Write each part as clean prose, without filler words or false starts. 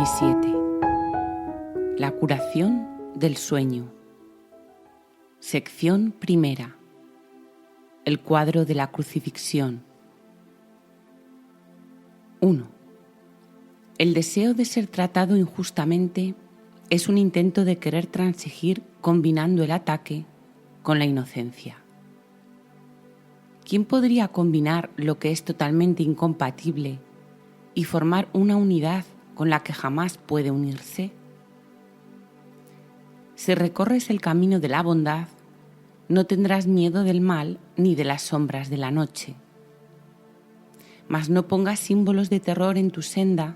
17. La curación del sueño. Sección primera. El cuadro de la crucifixión. 1. El deseo de ser tratado injustamente es un intento de querer transigir combinando el ataque con la inocencia. ¿Quién podría combinar lo que es totalmente incompatible y formar una unidad con la que jamás puede unirse? Si recorres el camino de la bondad, no tendrás miedo del mal ni de las sombras de la noche. Mas no pongas símbolos de terror en tu senda,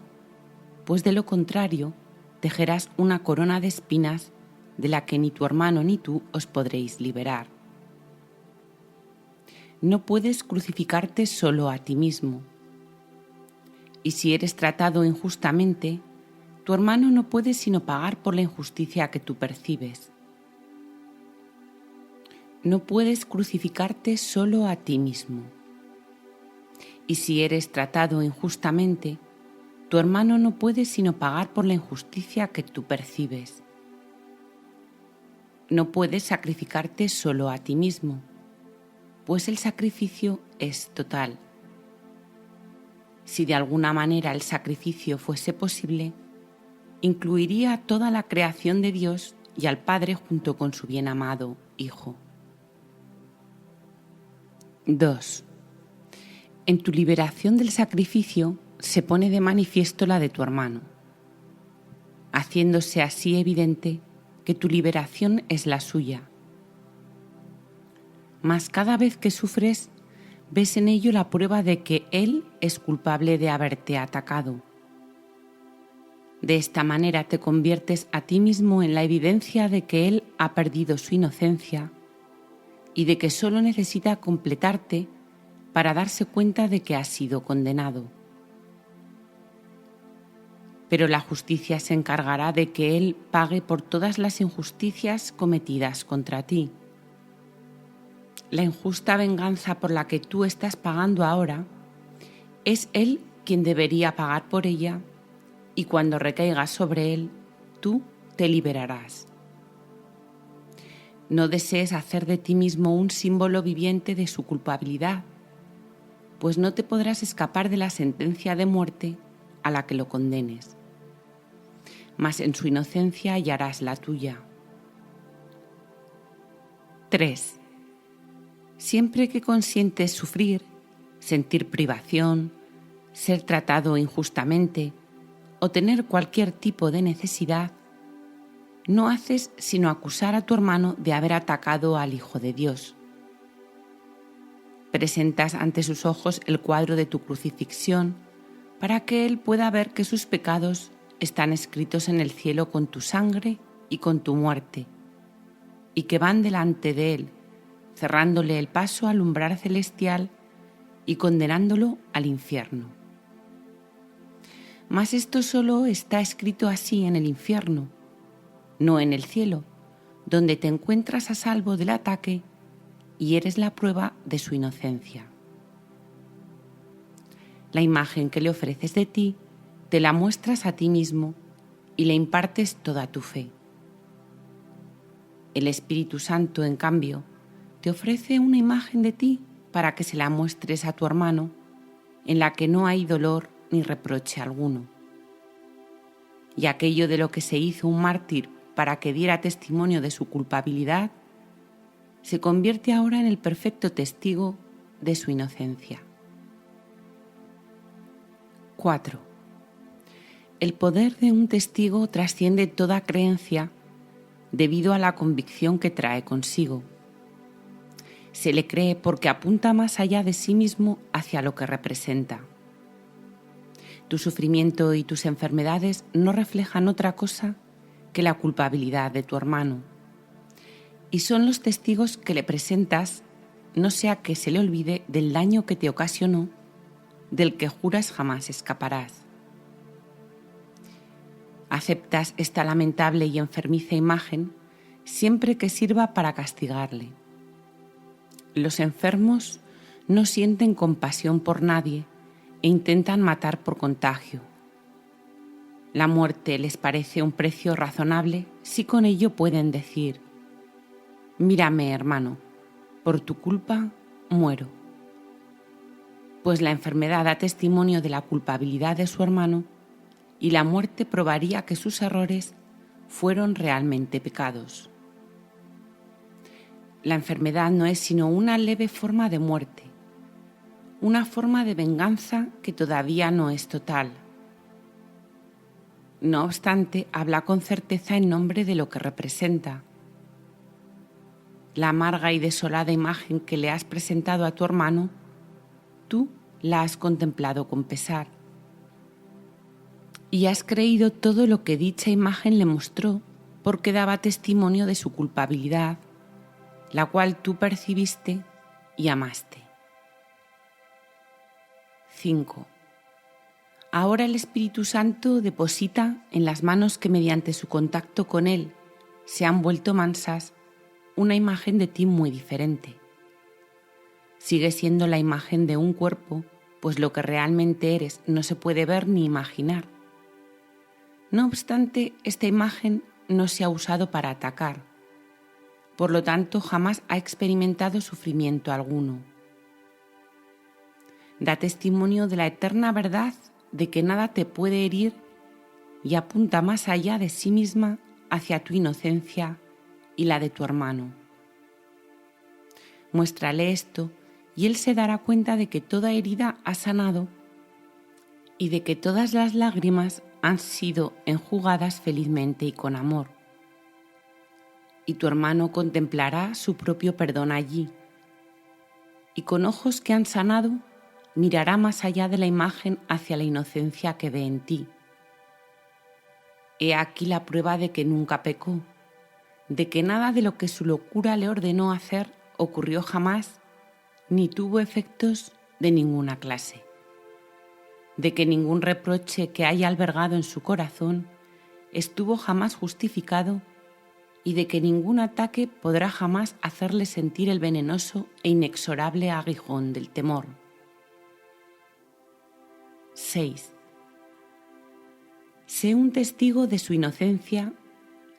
pues de lo contrario tejerás una corona de espinas de la que ni tu hermano ni tú os podréis liberar. No puedes crucificarte solo a ti mismo. Y si eres tratado injustamente, tu hermano no puede sino pagar por la injusticia que tú percibes. No puedes crucificarte solo a ti mismo. Y si eres tratado injustamente, tu hermano no puede sino pagar por la injusticia que tú percibes. No puedes sacrificarte solo a ti mismo, pues el sacrificio es total. Si de alguna manera el sacrificio fuese posible, incluiría a toda la creación de Dios y al Padre junto con su bien amado Hijo. 2. En tu liberación del sacrificio se pone de manifiesto la de tu hermano, haciéndose así evidente que tu liberación es la suya. Mas cada vez que sufres, ves en ello la prueba de que él es culpable de haberte atacado. De esta manera te conviertes a ti mismo en la evidencia de que él ha perdido su inocencia y de que solo necesita completarte para darse cuenta de que has sido condenado. Pero la justicia se encargará de que él pague por todas las injusticias cometidas contra ti. La injusta venganza por la que tú estás pagando ahora, es él quien debería pagar por ella, y cuando recaiga sobre él, tú te liberarás. No desees hacer de ti mismo un símbolo viviente de su culpabilidad, pues no te podrás escapar de la sentencia de muerte a la que lo condenes. Mas en su inocencia hallarás la tuya. 3. Siempre que consientes sufrir, sentir privación, ser tratado injustamente o tener cualquier tipo de necesidad, no haces sino acusar a tu hermano de haber atacado al Hijo de Dios. Presentas ante sus ojos el cuadro de tu crucifixión para que él pueda ver que sus pecados están escritos en el cielo con tu sangre y con tu muerte, y que van delante de él, cerrándole el paso al umbral celestial y condenándolo al infierno. Mas esto solo está escrito así en el infierno, no en el cielo, donde te encuentras a salvo del ataque y eres la prueba de su inocencia. La imagen que le ofreces de ti, te la muestras a ti mismo y le impartes toda tu fe. El Espíritu Santo, en cambio, te ofrece una imagen de ti para que se la muestres a tu hermano, en la que no hay dolor ni reproche alguno. Y aquello de lo que se hizo un mártir para que diera testimonio de su culpabilidad, se convierte ahora en el perfecto testigo de su inocencia. 4. El poder de un testigo trasciende toda creencia debido a la convicción que trae consigo. Se le cree porque apunta más allá de sí mismo hacia lo que representa. Tu sufrimiento y tus enfermedades no reflejan otra cosa que la culpabilidad de tu hermano, y son los testigos que le presentas, no sea que se le olvide del daño que te ocasionó, del que juras jamás escaparás. Aceptas esta lamentable y enfermiza imagen siempre que sirva para castigarle. Los enfermos no sienten compasión por nadie e intentan matar por contagio. La muerte les parece un precio razonable si con ello pueden decir: mírame, hermano, por tu culpa muero. Pues la enfermedad da testimonio de la culpabilidad de su hermano y la muerte probaría que sus errores fueron realmente pecados. La enfermedad no es sino una leve forma de muerte, una forma de venganza que todavía no es total. No obstante, habla con certeza en nombre de lo que representa. La amarga y desolada imagen que le has presentado a tu hermano, tú la has contemplado con pesar. Y has creído todo lo que dicha imagen le mostró porque daba testimonio de su culpabilidad, la cual tú percibiste y amaste. 5. Ahora el Espíritu Santo deposita en las manos que mediante su contacto con Él se han vuelto mansas una imagen de ti muy diferente. Sigue siendo la imagen de un cuerpo, pues lo que realmente eres no se puede ver ni imaginar. No obstante, esta imagen no se ha usado para atacar, por lo tanto jamás ha experimentado sufrimiento alguno. Da testimonio de la eterna verdad de que nada te puede herir y apunta más allá de sí misma hacia tu inocencia y la de tu hermano. Muéstrale esto y él se dará cuenta de que toda herida ha sanado y de que todas las lágrimas han sido enjugadas felizmente y con amor. Y tu hermano contemplará su propio perdón allí, y con ojos que han sanado mirará más allá de la imagen hacia la inocencia que ve en ti. He aquí la prueba de que nunca pecó, de que nada de lo que su locura le ordenó hacer ocurrió jamás, ni tuvo efectos de ninguna clase, de que ningún reproche que haya albergado en su corazón estuvo jamás justificado y de que ningún ataque podrá jamás hacerle sentir el venenoso e inexorable aguijón del temor. 6. Sé un testigo de su inocencia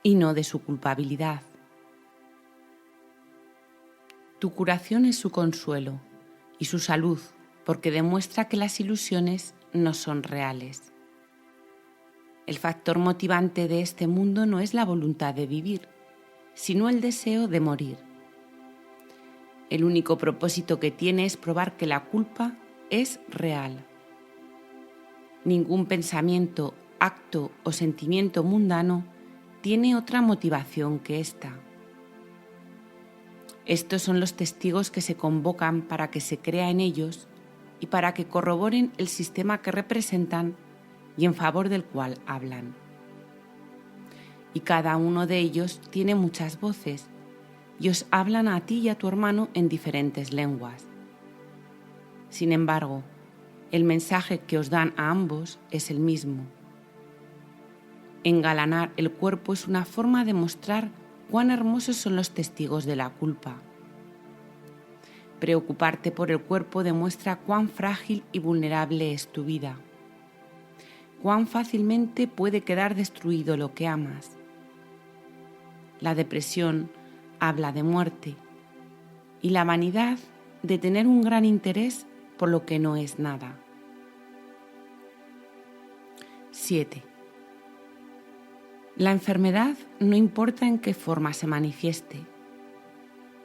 y no de su culpabilidad. Tu curación es su consuelo y su salud, porque demuestra que las ilusiones no son reales. El factor motivante de este mundo no es la voluntad de vivir, sino el deseo de morir. El único propósito que tiene es probar que la culpa es real. Ningún pensamiento, acto o sentimiento mundano tiene otra motivación que esta. Estos son los testigos que se convocan para que se crea en ellos y para que corroboren el sistema que representan y en favor del cual hablan. Y cada uno de ellos tiene muchas voces y os hablan a ti y a tu hermano en diferentes lenguas. Sin embargo, el mensaje que os dan a ambos es el mismo. Engalanar el cuerpo es una forma de mostrar cuán hermosos son los testigos de la culpa. Preocuparte por el cuerpo demuestra cuán frágil y vulnerable es tu vida, cuán fácilmente puede quedar destruido lo que amas. La depresión habla de muerte y la vanidad de tener un gran interés por lo que no es nada. 7. La enfermedad no importa en qué forma se manifieste.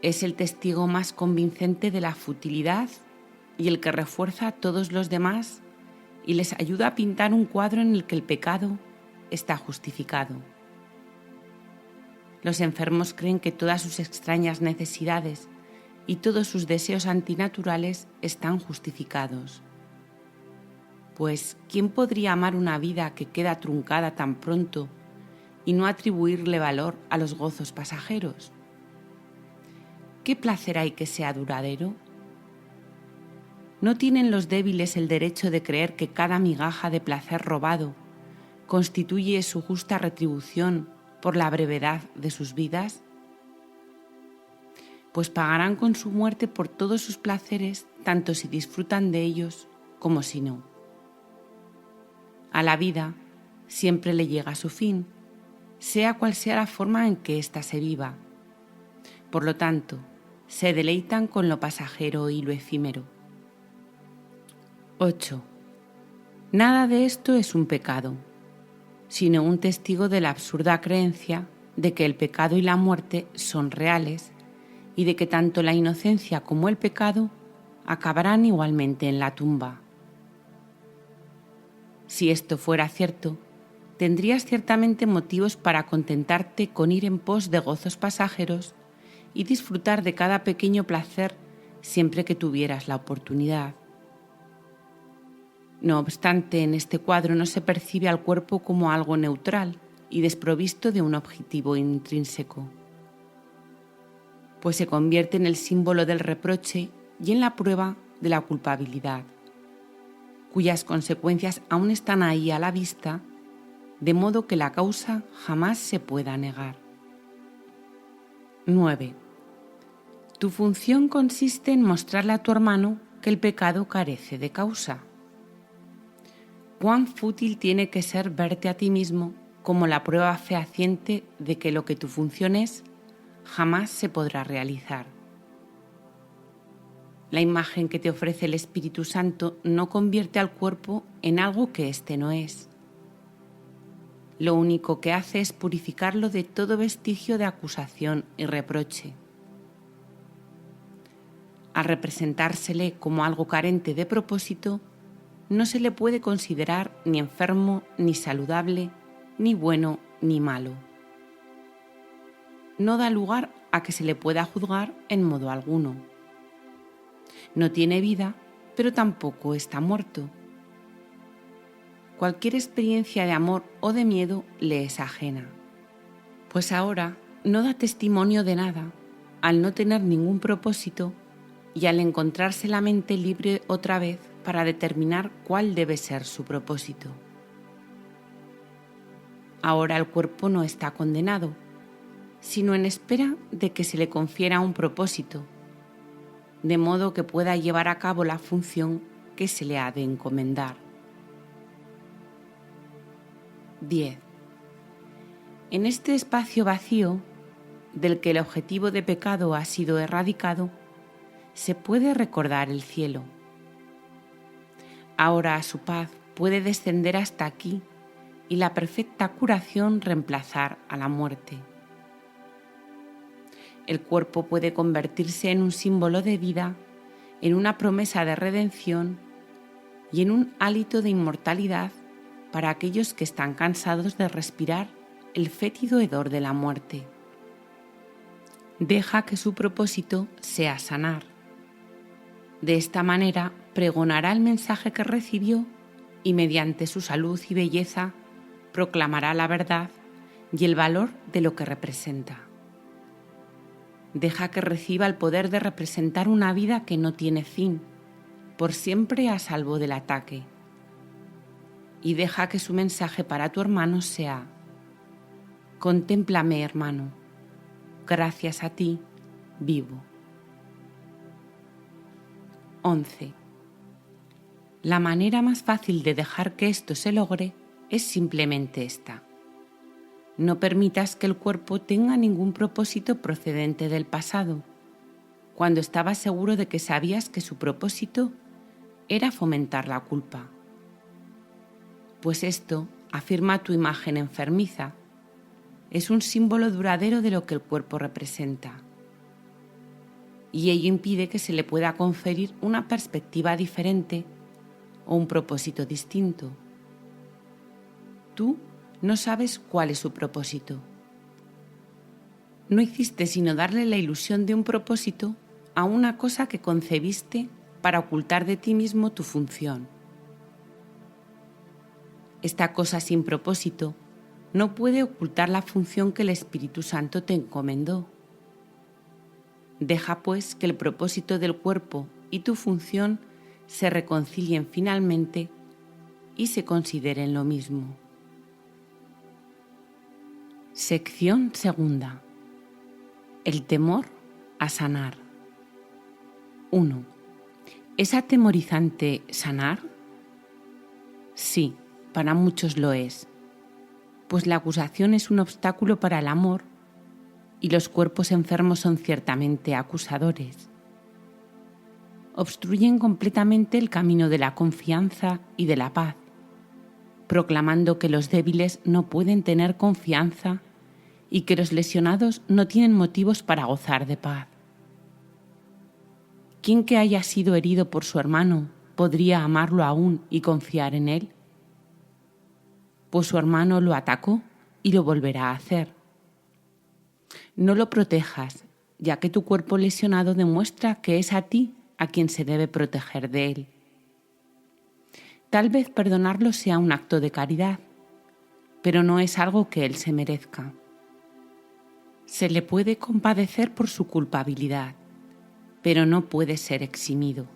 Es el testigo más convincente de la futilidad y el que refuerza a todos los demás y les ayuda a pintar un cuadro en el que el pecado está justificado. Los enfermos creen que todas sus extrañas necesidades y todos sus deseos antinaturales están justificados. Pues, ¿quién podría amar una vida que queda truncada tan pronto y no atribuirle valor a los gozos pasajeros? ¿Qué placer hay que sea duradero? ¿No tienen los débiles el derecho de creer que cada migaja de placer robado constituye su justa retribución por la brevedad de sus vidas? Pues pagarán con su muerte por todos sus placeres, tanto si disfrutan de ellos como si no. A la vida siempre le llega a su fin, sea cual sea la forma en que ésta se viva. Por lo tanto, se deleitan con lo pasajero y lo efímero. 8. Nada de esto es un pecado, sino un testigo de la absurda creencia de que el pecado y la muerte son reales y de que tanto la inocencia como el pecado acabarán igualmente en la tumba. Si esto fuera cierto, tendrías ciertamente motivos para contentarte con ir en pos de gozos pasajeros y disfrutar de cada pequeño placer siempre que tuvieras la oportunidad. No obstante, en este cuadro no se percibe al cuerpo como algo neutral y desprovisto de un objetivo intrínseco, pues se convierte en el símbolo del reproche y en la prueba de la culpabilidad, cuyas consecuencias aún están ahí a la vista, de modo que la causa jamás se pueda negar. 9. Tu función consiste en mostrarle a tu hermano que el pecado carece de causa. Cuán fútil tiene que ser verte a ti mismo como la prueba fehaciente de que lo que tu función es jamás se podrá realizar. La imagen que te ofrece el Espíritu Santo no convierte al cuerpo en algo que éste no es. Lo único que hace es purificarlo de todo vestigio de acusación y reproche. Al representársele como algo carente de propósito, no se le puede considerar ni enfermo, ni saludable, ni bueno, ni malo. No da lugar a que se le pueda juzgar en modo alguno. No tiene vida, pero tampoco está muerto. Cualquier experiencia de amor o de miedo le es ajena, pues ahora no da testimonio de nada, al no tener ningún propósito y al encontrarse la mente libre otra vez para determinar cuál debe ser su propósito. Ahora el cuerpo no está condenado, sino en espera de que se le confiera un propósito, de modo que pueda llevar a cabo la función que se le ha de encomendar. 10. En este espacio vacío, del que el objetivo de pecado ha sido erradicado, se puede recordar el cielo. Ahora su paz puede descender hasta aquí y la perfecta curación reemplazar a la muerte. El cuerpo puede convertirse en un símbolo de vida, en una promesa de redención y en un hálito de inmortalidad para aquellos que están cansados de respirar el fétido hedor de la muerte. Deja que su propósito sea sanar. De esta manera pregonará el mensaje que recibió y mediante su salud y belleza proclamará la verdad y el valor de lo que representa. Deja que reciba el poder de representar una vida que no tiene fin, por siempre a salvo del ataque. Y deja que su mensaje para tu hermano sea: contémplame, hermano, gracias a ti vivo. 11. La manera más fácil de dejar que esto se logre es simplemente esta. No permitas que el cuerpo tenga ningún propósito procedente del pasado, cuando estabas seguro de que sabías que su propósito era fomentar la culpa. Pues esto afirma tu imagen enfermiza, es un símbolo duradero de lo que el cuerpo representa, y ello impide que se le pueda conferir una perspectiva diferente o un propósito distinto. Tú no sabes cuál es su propósito. No hiciste sino darle la ilusión de un propósito a una cosa que concebiste para ocultar de ti mismo tu función. Esta cosa sin propósito no puede ocultar la función que el Espíritu Santo te encomendó. Deja, pues, que el propósito del cuerpo y tu función se reconcilien finalmente y se consideren lo mismo. Sección segunda. El temor a sanar. 1. ¿Es atemorizante sanar? Sí, para muchos lo es. pues la acusación es un obstáculo para el amor y los cuerpos enfermos son ciertamente acusadores. Obstruyen completamente el camino de la confianza y de la paz, proclamando que los débiles no pueden tener confianza y que los lesionados no tienen motivos para gozar de paz. ¿Quién que haya sido herido por su hermano podría amarlo aún y confiar en él? Pues su hermano lo atacó y lo volverá a hacer. No lo protejas, ya que tu cuerpo lesionado demuestra que es a ti a quien se debe proteger de él. Tal vez perdonarlo sea un acto de caridad, pero no es algo que él se merezca. Se le puede compadecer por su culpabilidad, pero no puede ser eximido.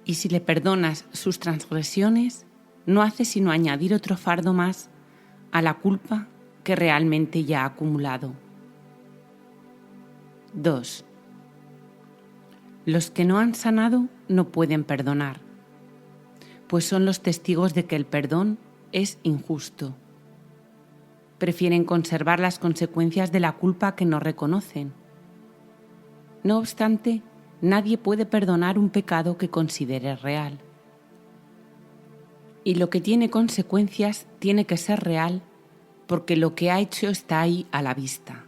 Y si le perdonas sus transgresiones, no hace sino añadir otro fardo más a la culpa que realmente ya ha acumulado. 2. Los que no han sanado no pueden perdonar, pues son los testigos de que el perdón es injusto. Prefieren conservar las consecuencias de la culpa que no reconocen. No obstante, nadie puede perdonar un pecado que considere real. Y lo que tiene consecuencias tiene que ser real porque lo que ha hecho está ahí a la vista.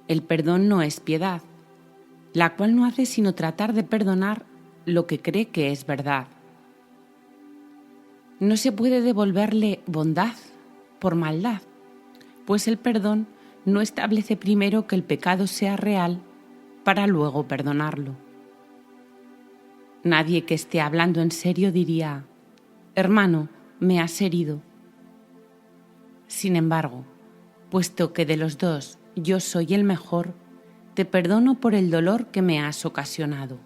El perdón no es piedad, la cual no hace sino tratar de perdonar lo que cree que es verdad. No se puede devolverle bondad por maldad, pues el perdón no establece primero que el pecado sea real para luego perdonarlo. Nadie que esté hablando en serio diría: hermano, me has herido. Sin embargo, puesto que de los dos yo soy el mejor, te perdono por el dolor que me has ocasionado.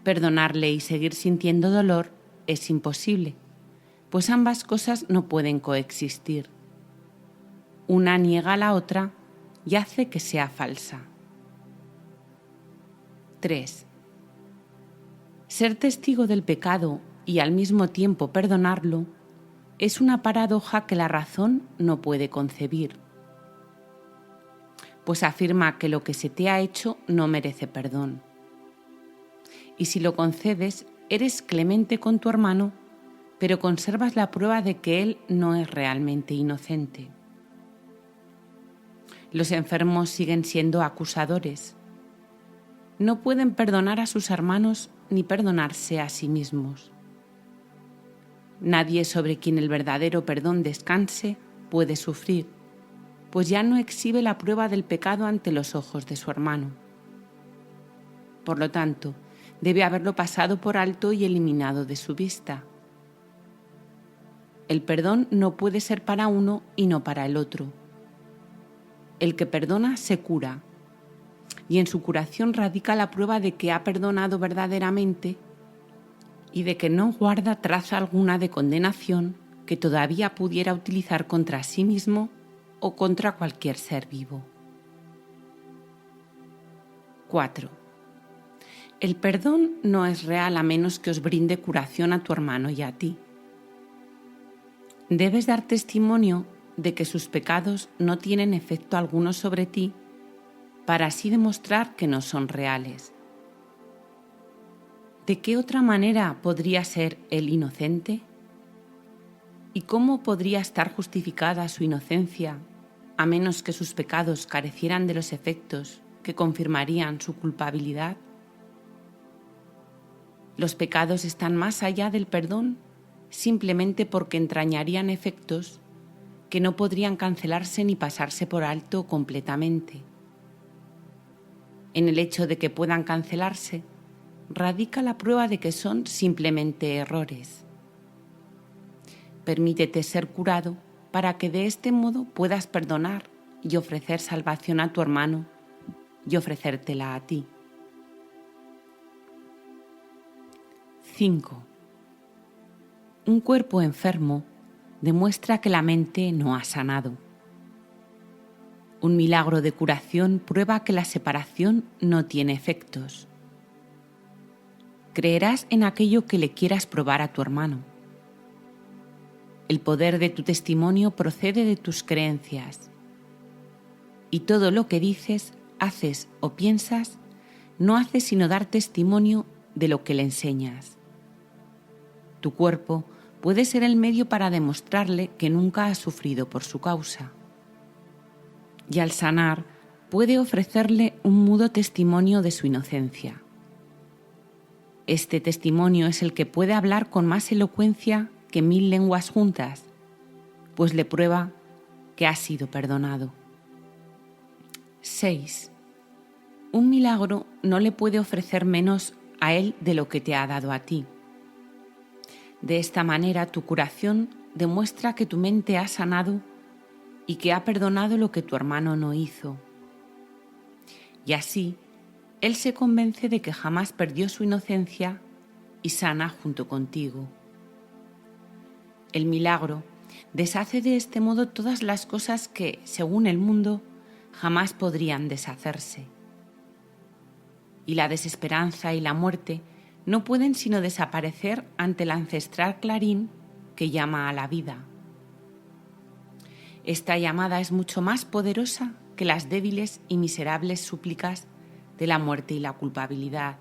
Perdonarle y seguir sintiendo dolor es imposible, pues ambas cosas no pueden coexistir. Una niega a la otra y hace que sea falsa. 3. Ser testigo del pecado y al mismo tiempo perdonarlo es una paradoja que la razón no puede concebir, pues afirma que lo que se te ha hecho no merece perdón. Y si lo concedes, eres clemente con tu hermano, pero conservas la prueba de que él no es realmente inocente. Los enfermos siguen siendo acusadores. No pueden perdonar a sus hermanos ni perdonarse a sí mismos. Nadie sobre quien el verdadero perdón descanse puede sufrir, pues ya no exhibe la prueba del pecado ante los ojos de su hermano. Por lo tanto, debe haberlo pasado por alto y eliminado de su vista. El perdón no puede ser para uno y no para el otro. El que perdona se cura, y en su curación radica la prueba de que ha perdonado verdaderamente y de que no guarda traza alguna de condenación que todavía pudiera utilizar contra sí mismo o contra cualquier ser vivo. 4. El perdón no es real a menos que os brinde curación a tu hermano y a ti. Debes dar testimonio de que sus pecados no tienen efecto alguno sobre ti, para así demostrar que no son reales. ¿De qué otra manera podría ser él inocente? ¿Y cómo podría estar justificada su inocencia a menos que sus pecados carecieran de los efectos que confirmarían su culpabilidad? Los pecados están más allá del perdón simplemente porque entrañarían efectos que no podrían cancelarse ni pasarse por alto completamente. En el hecho de que puedan cancelarse radica la prueba de que son simplemente errores. Permítete ser curado para que de este modo puedas perdonar y ofrecer salvación a tu hermano y ofrecértela a ti. 5. Un cuerpo enfermo demuestra que la mente no ha sanado. Un milagro de curación prueba que la separación no tiene efectos. Creerás en aquello que le quieras probar a tu hermano. El poder de tu testimonio procede de tus creencias. Y todo lo que dices, haces o piensas no hace sino dar testimonio de lo que le enseñas. Tu cuerpo puede ser el medio para demostrarle que nunca has sufrido por su causa. Y al sanar, puede ofrecerle un mudo testimonio de su inocencia. Este testimonio es el que puede hablar con más elocuencia que 1000 lenguas juntas, pues le prueba que ha sido perdonado. 6. Un milagro no le puede ofrecer menos a él de lo que te ha dado a ti. De esta manera, tu curación demuestra que tu mente ha sanado y que ha perdonado lo que tu hermano no hizo. Y así, él se convence de que jamás perdió su inocencia y sana junto contigo. El milagro deshace de este modo todas las cosas que, según el mundo, jamás podrían deshacerse. Y la desesperanza y la muerte no pueden sino desaparecer ante el ancestral clarín que llama a la vida. Esta llamada es mucho más poderosa que las débiles y miserables súplicas de la muerte y la culpabilidad.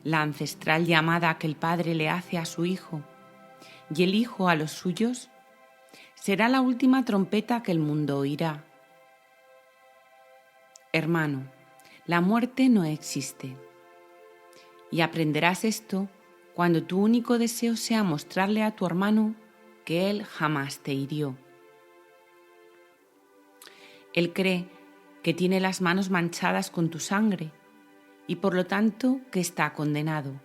La ancestral llamada que el Padre le hace a su Hijo y el Hijo a los suyos será la última trompeta que el mundo oirá. Hermano, la muerte no existe. Y aprenderás esto cuando tu único deseo sea mostrarle a tu hermano que él jamás te hirió. Él cree que tiene las manos manchadas con tu sangre y por lo tanto que está condenado.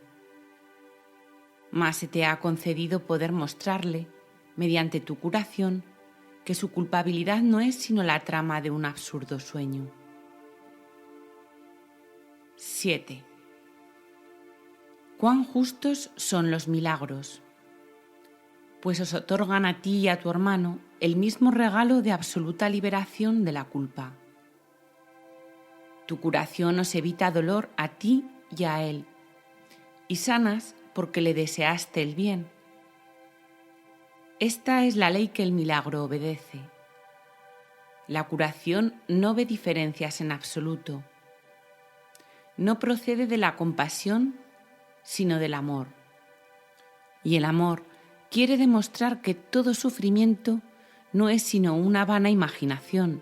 Mas se te ha concedido poder mostrarle, mediante tu curación, que su culpabilidad no es sino la trama de un absurdo sueño. 7. Cuán justos son los milagros, pues os otorgan a ti y a tu hermano el mismo regalo de absoluta liberación de la culpa. Tu curación os evita dolor a ti y a él, y sanas porque le deseaste el bien. Esta es la ley que el milagro obedece. La curación no ve diferencias en absoluto. No procede de la compasión, sino del amor. Y el amor quiere demostrar que todo sufrimiento no es sino una vana imaginación,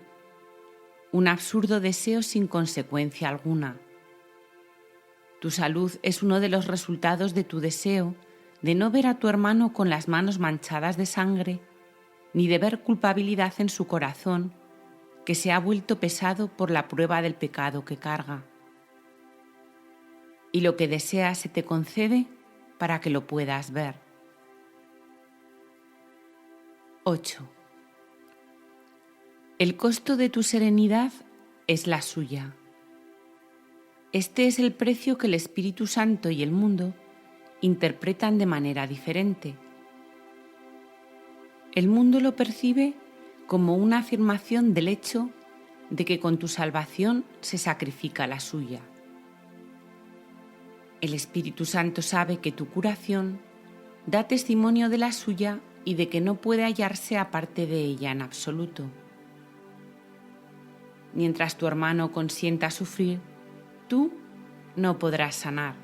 un absurdo deseo sin consecuencia alguna. Tu salud es uno de los resultados de tu deseo de no ver a tu hermano con las manos manchadas de sangre, ni de ver culpabilidad en su corazón, que se ha vuelto pesado por la prueba del pecado que carga. Y lo que deseas se te concede para que lo puedas ver. 8. El costo de tu serenidad es la suya. Este es el precio que el Espíritu Santo y el mundo interpretan de manera diferente. El mundo lo percibe como una afirmación del hecho de que con tu salvación se sacrifica la suya. El Espíritu Santo sabe que tu curación da testimonio de la suya y de que no puede hallarse aparte de ella en absoluto. Mientras tu hermano consienta sufrir, tú no podrás sanar,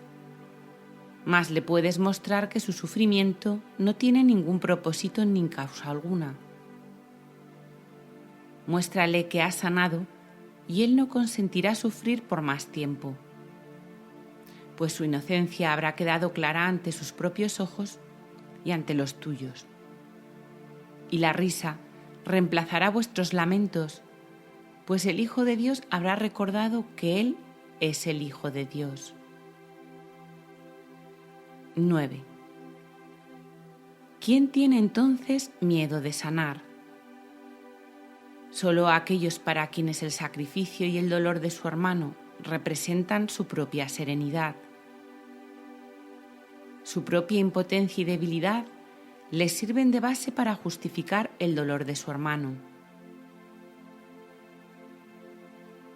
mas le puedes mostrar que su sufrimiento no tiene ningún propósito ni causa alguna. Muéstrale que has sanado y él no consentirá sufrir por más tiempo, pues su inocencia habrá quedado clara ante sus propios ojos y ante los tuyos. Y la risa reemplazará vuestros lamentos, pues el Hijo de Dios habrá recordado que Él es el Hijo de Dios. 9. ¿Quién tiene entonces miedo de sanar? Solo aquellos para quienes el sacrificio y el dolor de su hermano representan su propia serenidad. Su propia impotencia y debilidad les sirven de base para justificar el dolor de su hermano.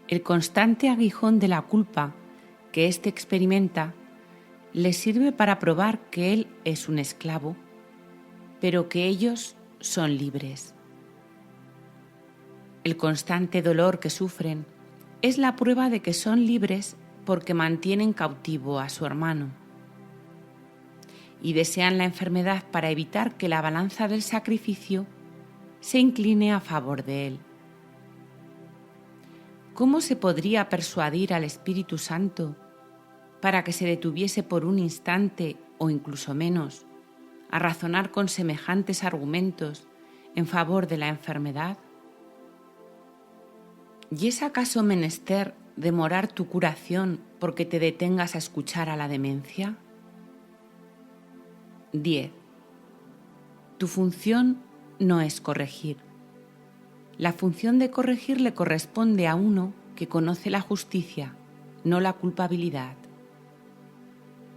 El constante aguijón de la culpa que éste experimenta le sirve para probar que él es un esclavo pero que ellos son libres. El constante dolor que sufren es la prueba de que son libres porque mantienen cautivo a su hermano y desean la enfermedad para evitar que la balanza del sacrificio se incline a favor de él. ¿Cómo se podría persuadir al Espíritu Santo para que se detuviese por un instante o incluso menos a razonar con semejantes argumentos en favor de la enfermedad? ¿Y es acaso menester demorar tu curación porque te detengas a escuchar a la demencia? 10. Tu función no es corregir. La función de corregir le corresponde a uno que conoce la justicia, no la culpabilidad.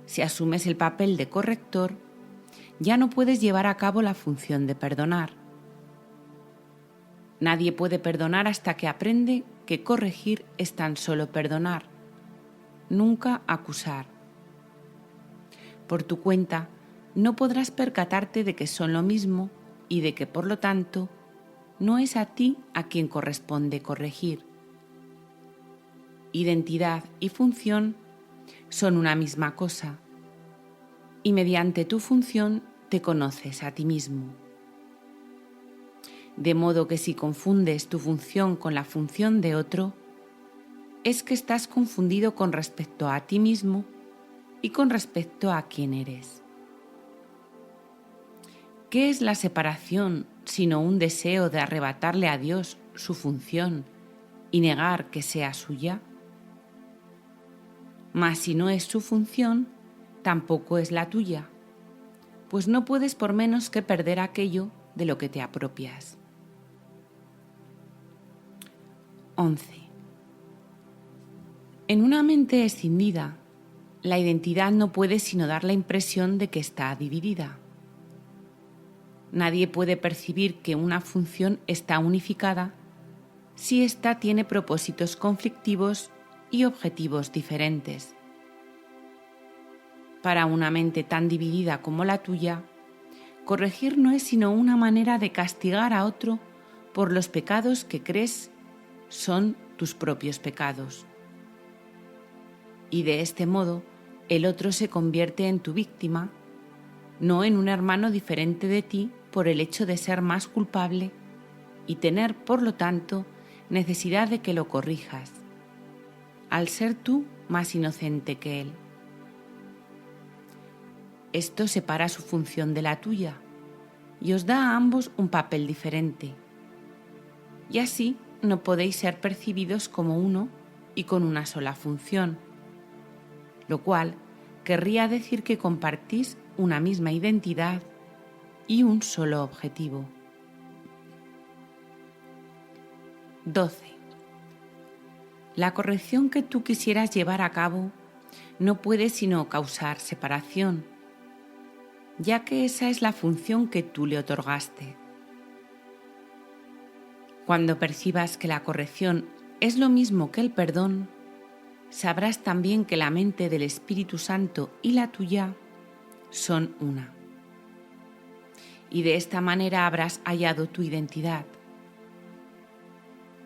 Si asumes el papel de corrector, ya no puedes llevar a cabo la función de perdonar. Nadie puede perdonar hasta que aprende que corregir es tan solo perdonar, nunca acusar. Por tu cuenta, no podrás percatarte de que son lo mismo y de que, por lo tanto, no es a ti a quien corresponde corregir. Identidad y función son una misma cosa, y mediante tu función te conoces a ti mismo. De modo que si confundes tu función con la función de otro, es que estás confundido con respecto a ti mismo y con respecto a quién eres. ¿Qué es la separación sino un deseo de arrebatarle a Dios su función y negar que sea suya? Mas si no es su función, tampoco es la tuya, pues no puedes por menos que perder aquello de lo que te apropias. 11. En una mente escindida, la identidad no puede sino dar la impresión de que está dividida. Nadie puede percibir que una función está unificada si ésta tiene propósitos conflictivos y objetivos diferentes. Para una mente tan dividida como la tuya, corregir no es sino una manera de castigar a otro por los pecados que crees son tus propios pecados. Y de este modo, el otro se convierte en tu víctima, no en un hermano diferente de ti por el hecho de ser más culpable y tener, por lo tanto, necesidad de que lo corrijas, al ser tú más inocente que él. Esto separa su función de la tuya y os da a ambos un papel diferente, y así no podéis ser percibidos como uno y con una sola función, lo cual querría decir que compartís una misma identidad y un solo objetivo. 12. La corrección que tú quisieras llevar a cabo no puede sino causar separación, ya que esa es la función que tú le otorgaste. Cuando percibas que la corrección es lo mismo que el perdón, sabrás también que la mente del Espíritu Santo y la tuya son una. Y de esta manera habrás hallado tu identidad.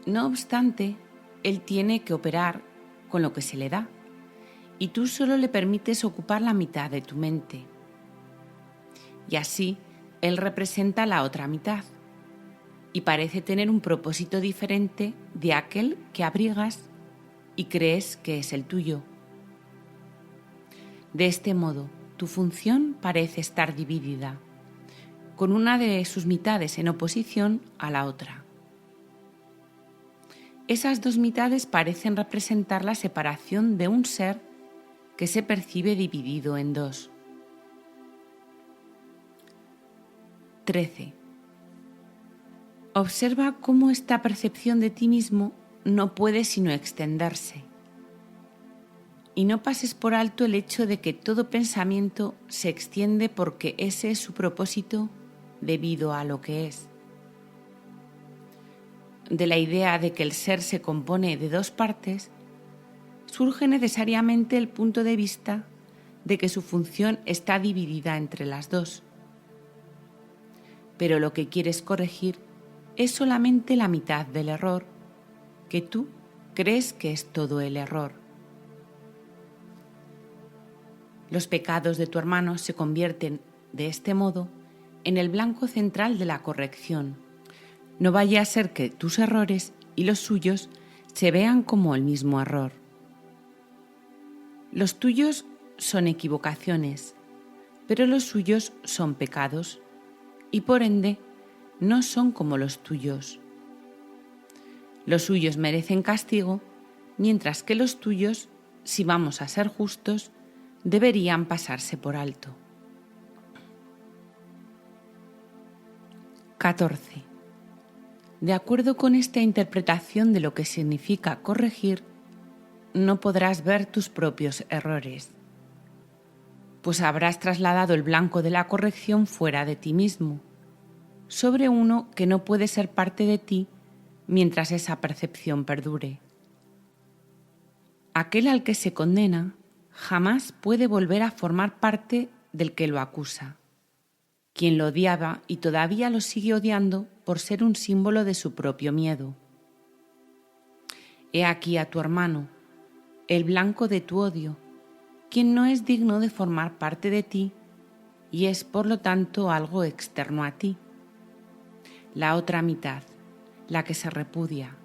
No obstante, Él tiene que operar con lo que se le da, y tú solo le permites ocupar la mitad de tu mente. Y así, Él representa la otra mitad, y parece tener un propósito diferente de aquel que abrigas y crees que es el tuyo. De este modo, tu función parece estar dividida, con una de sus mitades en oposición a la otra. Esas dos mitades parecen representar la separación de un ser que se percibe dividido en dos. 13. Observa cómo esta percepción de ti mismo no puede sino extenderse. Y no pases por alto el hecho de que todo pensamiento se extiende porque ese es su propósito debido a lo que es. De la idea de que el ser se compone de dos partes, surge necesariamente el punto de vista de que su función está dividida entre las dos. pero lo que quieres corregir es solamente la mitad del error, que tú crees que es todo el error. Los pecados de tu hermano se convierten, de este modo, en el blanco central de la corrección. No vaya a ser que tus errores y los suyos se vean como el mismo error. Los tuyos son equivocaciones, pero los suyos son pecados, y por ende no son como los tuyos. Los suyos merecen castigo, mientras que los tuyos, si vamos a ser justos, deberían pasarse por alto. 14. De acuerdo con esta interpretación de lo que significa corregir, no podrás ver tus propios errores, pues habrás trasladado el blanco de la corrección fuera de ti mismo, sobre uno que no puede ser parte de ti mientras esa percepción perdure. Aquel al que se condena jamás puede volver a formar parte del que lo acusa, quien lo odiaba y todavía lo sigue odiando por ser un símbolo de su propio miedo. He aquí a tu hermano, el blanco de tu odio, quien no es digno de formar parte de ti y es por lo tanto algo externo a ti. La otra mitad, la que se repudia.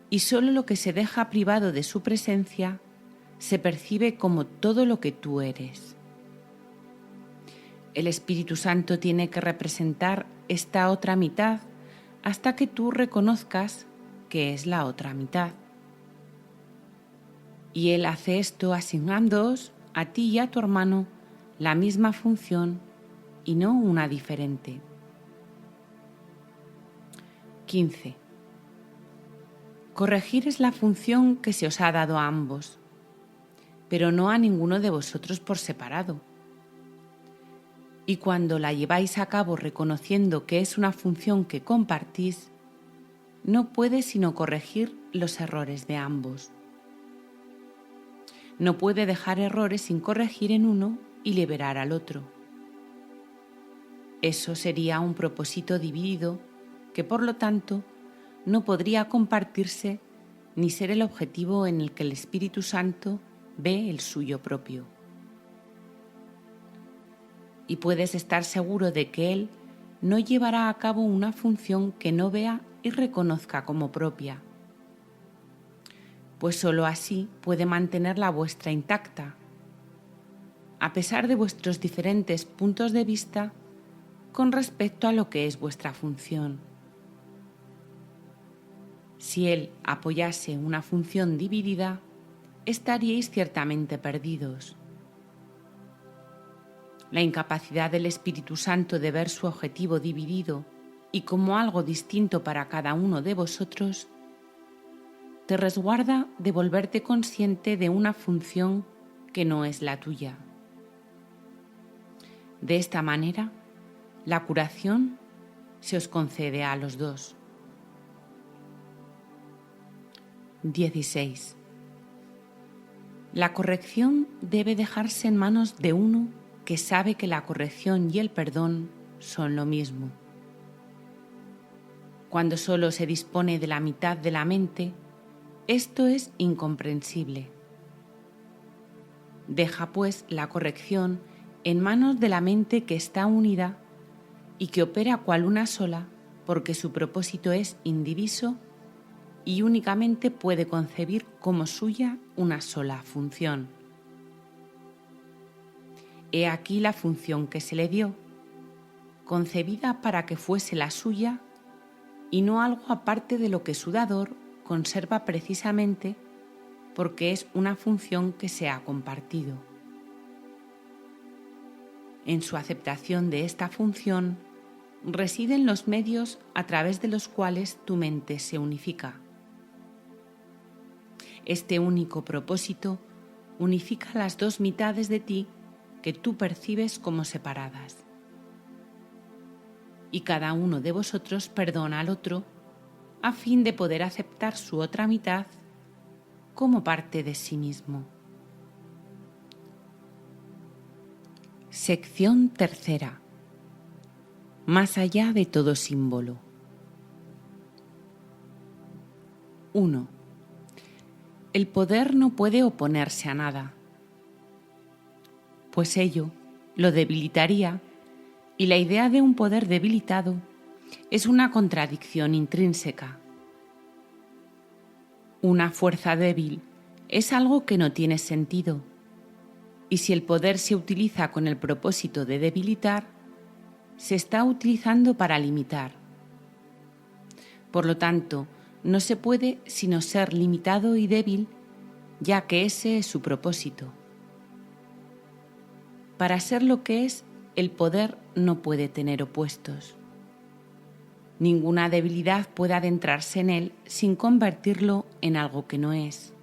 Y solo lo que se deja privado de su presencia se percibe como todo lo que tú eres. El Espíritu Santo tiene que representar esta otra mitad hasta que tú reconozcas que es la otra mitad. Y Él hace esto asignándoos a ti y a tu hermano la misma función y no una diferente. 15. Corregir es la función que se os ha dado a ambos, pero no a ninguno de vosotros por separado. Y cuando la lleváis a cabo reconociendo que es una función que compartís, no puede sino corregir los errores de ambos. No puede dejar errores sin corregir en uno y liberar al otro. Eso sería un propósito dividido que, por lo tanto, no podría compartirse ni ser el objetivo en el que el Espíritu Santo ve el suyo propio. Y puedes estar seguro de que Él no llevará a cabo una función que no vea y reconozca como propia, pues sólo así puede mantener la vuestra intacta, a pesar de vuestros diferentes puntos de vista con respecto a lo que es vuestra función. Si Él apoyase una función dividida, estaríais ciertamente perdidos. La incapacidad del Espíritu Santo de ver su objetivo dividido y como algo distinto para cada uno de vosotros, te resguarda de volverte consciente de una función que no es la tuya. De esta manera, la curación se os concede a los dos. 16. La corrección debe dejarse en manos de uno que sabe que la corrección y el perdón son lo mismo. Cuando solo se dispone de la mitad de la mente, esto es incomprensible. Deja, pues, la corrección en manos de la mente que está unida y que opera cual una sola, porque su propósito es indiviso y únicamente puede concebir como suya una sola función. He aquí la función que se le dio, concebida para que fuese la suya y no algo aparte de lo que su dador conserva precisamente porque es una función que se ha compartido. En su aceptación de esta función residen los medios a través de los cuales tu mente se unifica. Este único propósito unifica las dos mitades de ti que tú percibes como separadas. Y cada uno de vosotros perdona al otro a fin de poder aceptar su otra mitad como parte de sí mismo. Sección tercera. más allá de todo símbolo. 1. El poder no puede oponerse a nada, pues ello lo debilitaría, y la idea de un poder debilitado es una contradicción intrínseca. Una fuerza débil es algo que no tiene sentido, y si el poder se utiliza con el propósito de debilitar, se está utilizando para limitar. Por lo tanto, no se puede sino ser limitado y débil, ya que ese es su propósito. Para ser lo que es, el poder no puede tener opuestos. Ninguna debilidad puede adentrarse en él sin convertirlo en algo que no es.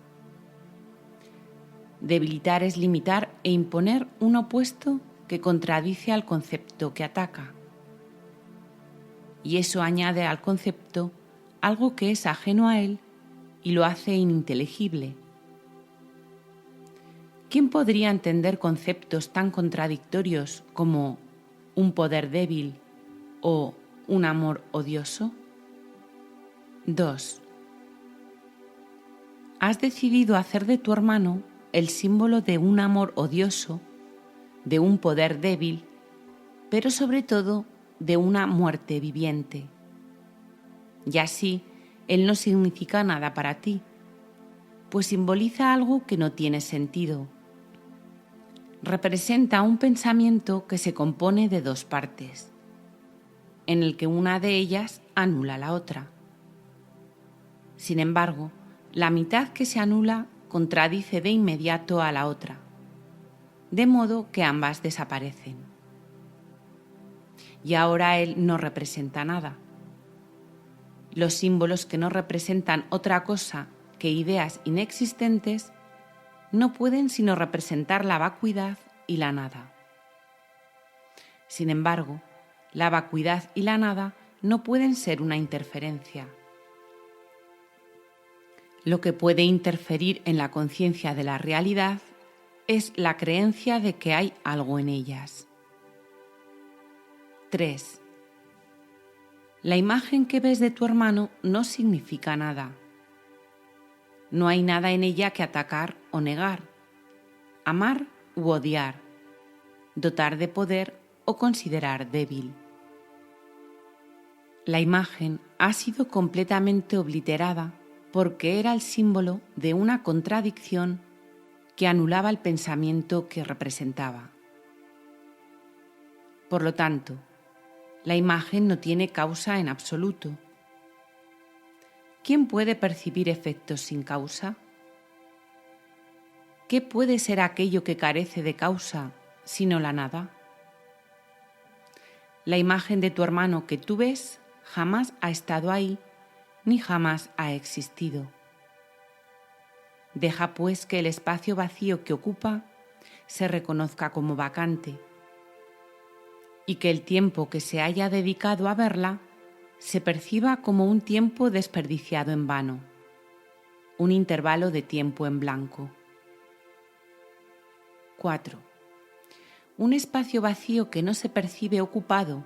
Debilitar es limitar e imponer un opuesto que contradice al concepto que ataca. Y eso añade al concepto algo que es ajeno a él y lo hace ininteligible. ¿Quién podría entender conceptos tan contradictorios como un poder débil o un amor odioso? 2. Has decidido hacer de tu hermano el símbolo de un amor odioso, de un poder débil, pero sobre todo de una muerte viviente. Y así, él no significa nada para ti, pues simboliza algo que no tiene sentido. Representa un pensamiento que se compone de dos partes, en el que una de ellas anula la otra. Sin embargo, la mitad que se anula contradice de inmediato a la otra, de modo que ambas desaparecen. Y ahora él no representa nada. Los símbolos que no representan otra cosa que ideas inexistentes no pueden sino representar la vacuidad y la nada. Sin embargo, la vacuidad y la nada no pueden ser una interferencia. Lo que puede interferir en la conciencia de la realidad es la creencia de que hay algo en ellas. 3. La imagen que ves de tu hermano no significa nada. No hay nada en ella que atacar o negar, amar u odiar, dotar de poder o considerar débil. La imagen ha sido completamente obliterada porque era el símbolo de una contradicción que anulaba el pensamiento que representaba. Por lo tanto, la imagen no tiene causa en absoluto. ¿Quién puede percibir efectos sin causa? ¿Qué puede ser aquello que carece de causa sino la nada? La imagen de tu hermano que tú ves jamás ha estado ahí ni jamás ha existido. Deja pues que el espacio vacío que ocupa se reconozca como vacante y que el tiempo que se haya dedicado a verla se perciba como un tiempo desperdiciado en vano, un intervalo de tiempo en blanco. 4. Un espacio vacío que no se percibe ocupado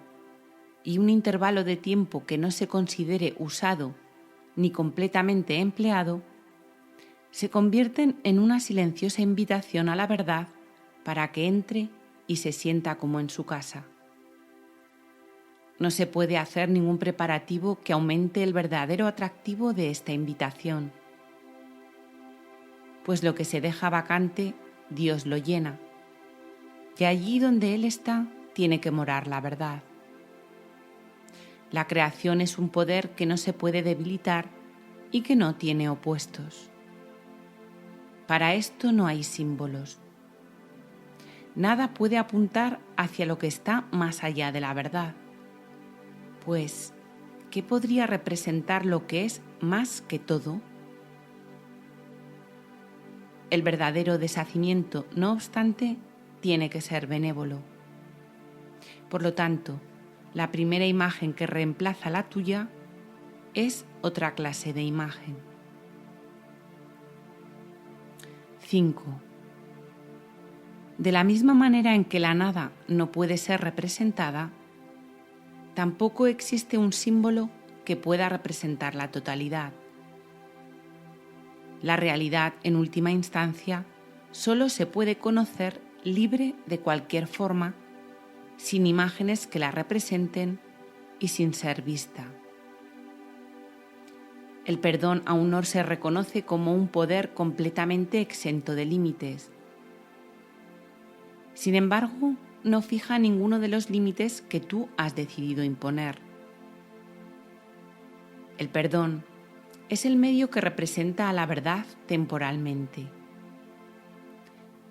y un intervalo de tiempo que no se considere usado ni completamente empleado se convierten en una silenciosa invitación a la verdad para que entre y se sienta como en su casa. No se puede hacer ningún preparativo que aumente el verdadero atractivo de esta invitación, pues lo que se deja vacante, Dios lo llena, y allí donde Él está, tiene que morar la verdad. La creación es un poder que no se puede debilitar y que no tiene opuestos. Para esto no hay símbolos. Nada puede apuntar hacia lo que está más allá de la verdad. Pues, ¿qué podría representar lo que es más que todo? El verdadero deshacimiento, no obstante, tiene que ser benévolo. Por lo tanto, la primera imagen que reemplaza la tuya es otra clase de imagen. 5. De la misma manera en que la nada no puede ser representada, tampoco existe un símbolo que pueda representar la totalidad. La realidad, en última instancia, solo se puede conocer libre de cualquier forma, sin imágenes que la representen y sin ser vista. El perdón aún no se reconoce como un poder completamente exento de límites. Sin embargo, no fija ninguno de los límites que tú has decidido imponer. El perdón es el medio que representa a la verdad temporalmente.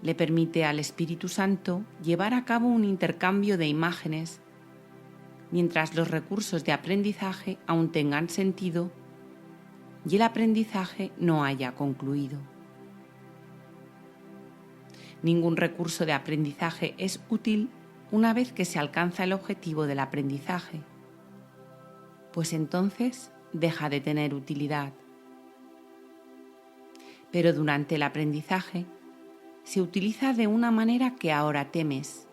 Le permite al Espíritu Santo llevar a cabo un intercambio de imágenes mientras los recursos de aprendizaje aún tengan sentido y el aprendizaje no haya concluido. Ningún recurso de aprendizaje es útil una vez que se alcanza el objetivo del aprendizaje, pues entonces deja de tener utilidad. Pero durante el aprendizaje se utiliza de una manera que ahora temes,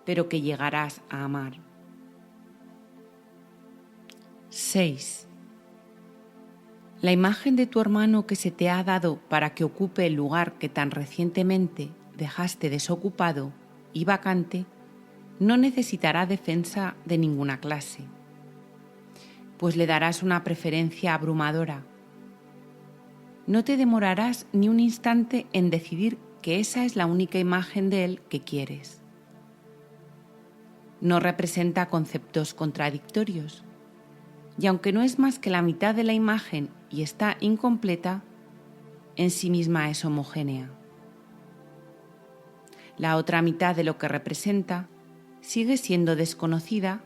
pero que llegarás a amar. 6. La imagen de tu hermano que se te ha dado para que ocupe el lugar que tan recientemente dejaste desocupado y vacante no necesitará defensa de ninguna clase, pues le darás una preferencia abrumadora. No te demorarás ni un instante en decidir que esa es la única imagen de él que quieres. No representa conceptos contradictorios, y aunque no es más que la mitad de la imagen y está incompleta, en sí misma es homogénea. La otra mitad de lo que representa sigue siendo desconocida,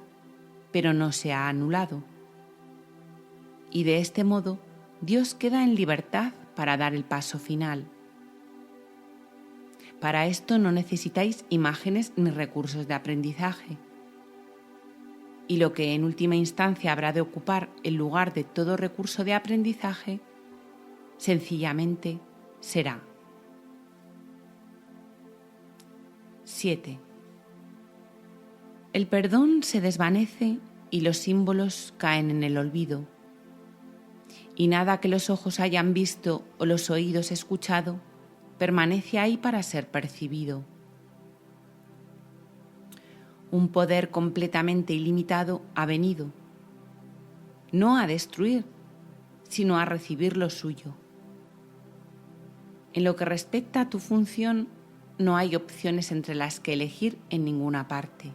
pero no se ha anulado. Y de este modo, Dios queda en libertad para dar el paso final. Para esto no necesitáis imágenes ni recursos de aprendizaje. Y lo que en última instancia habrá de ocupar el lugar de todo recurso de aprendizaje, sencillamente será. 7. El perdón se desvanece y los símbolos caen en el olvido. Y nada que los ojos hayan visto o los oídos escuchado permanece ahí para ser percibido. Un poder completamente ilimitado ha venido, no a destruir, sino a recibir lo suyo. En lo que respecta a tu función, no hay opciones entre las que elegir en ninguna parte.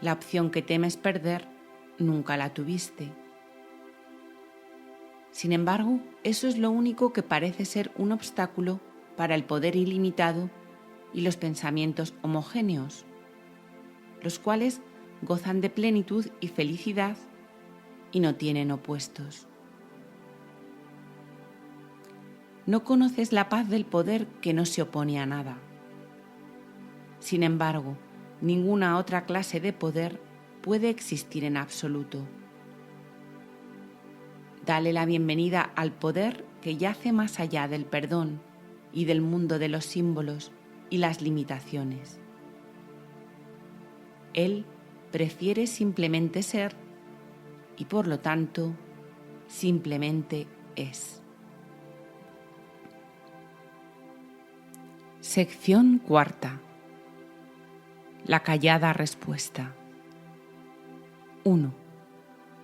La opción que temes perder, nunca la tuviste. Sin embargo, eso es lo único que parece ser un obstáculo para el poder ilimitado y los pensamientos homogéneos, los cuales gozan de plenitud y felicidad y no tienen opuestos. No conoces la paz del poder que no se opone a nada. Sin embargo, ninguna otra clase de poder puede existir en absoluto. Dale la bienvenida al poder que yace más allá del perdón y del mundo de los símbolos y las limitaciones. Él prefiere simplemente ser y por lo tanto simplemente es. Sección cuarta. La callada respuesta. 1.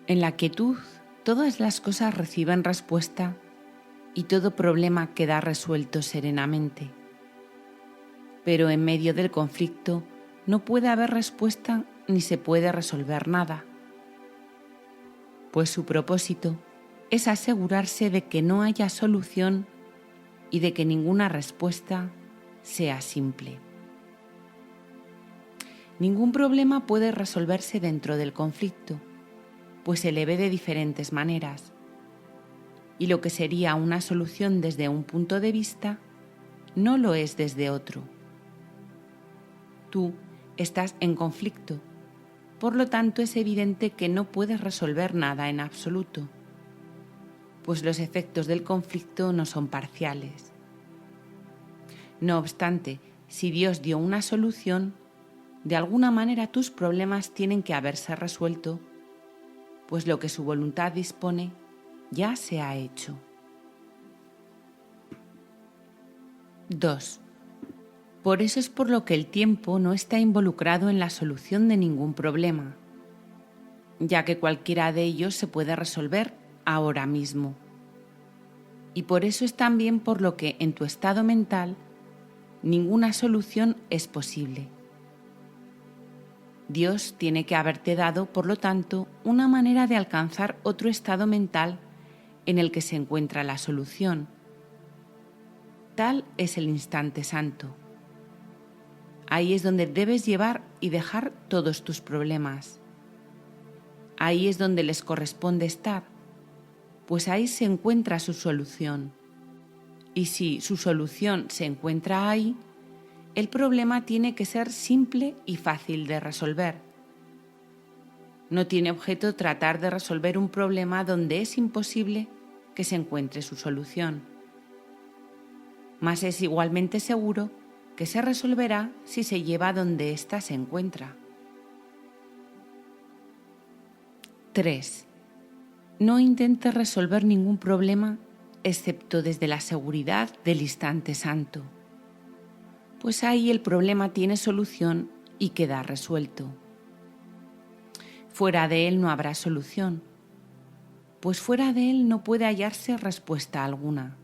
En la quietud todas las cosas reciben respuesta y todo problema queda resuelto serenamente. Pero en medio del conflicto no puede haber respuesta ni se puede resolver nada, pues su propósito es asegurarse de que no haya solución y de que ninguna respuesta sea simple. Ningún problema puede resolverse dentro del conflicto, pues se le ve de diferentes maneras, y lo que sería una solución desde un punto de vista no lo es desde otro. Tú estás en conflicto, por lo tanto es evidente que no puedes resolver nada en absoluto, pues los efectos del conflicto no son parciales. No obstante, si Dios dio una solución, De alguna manera tus problemas tienen que haberse resuelto, pues lo que su voluntad dispone ya se ha hecho. 2. Por eso es por lo que el tiempo no está involucrado en la solución de ningún problema, ya que cualquiera de ellos se puede resolver ahora mismo. Y por eso es también por lo que en tu estado mental ninguna solución es posible. Dios tiene que haberte dado, por lo tanto, una manera de alcanzar otro estado mental en el que se encuentra la solución. Tal es el instante santo. Ahí es donde debes llevar y dejar todos tus problemas. Ahí es donde les corresponde estar, pues ahí se encuentra su solución. Y si su solución se encuentra ahí, el problema tiene que ser simple y fácil de resolver. No tiene objeto tratar de resolver un problema donde es imposible que se encuentre su solución. Mas es igualmente seguro que se resolverá si se lleva donde ésta se encuentra. 3. No intentes resolver ningún problema excepto desde la seguridad del instante santo, pues ahí el problema tiene solución y queda resuelto. Fuera de él no habrá solución, pues fuera de él no puede hallarse respuesta alguna.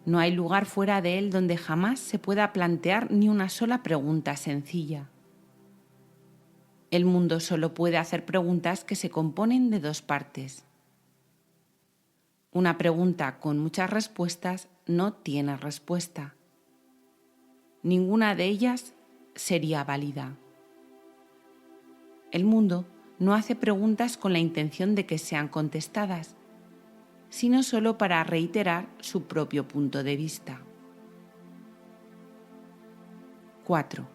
No hay lugar fuera de él donde jamás se pueda plantear ni una sola pregunta sencilla. El mundo solo puede hacer preguntas que se componen de dos partes. Una pregunta con muchas respuestas no tiene respuesta. Ninguna de ellas sería válida. El mundo no hace preguntas con la intención de que sean contestadas, sino solo para reiterar su propio punto de vista. 4.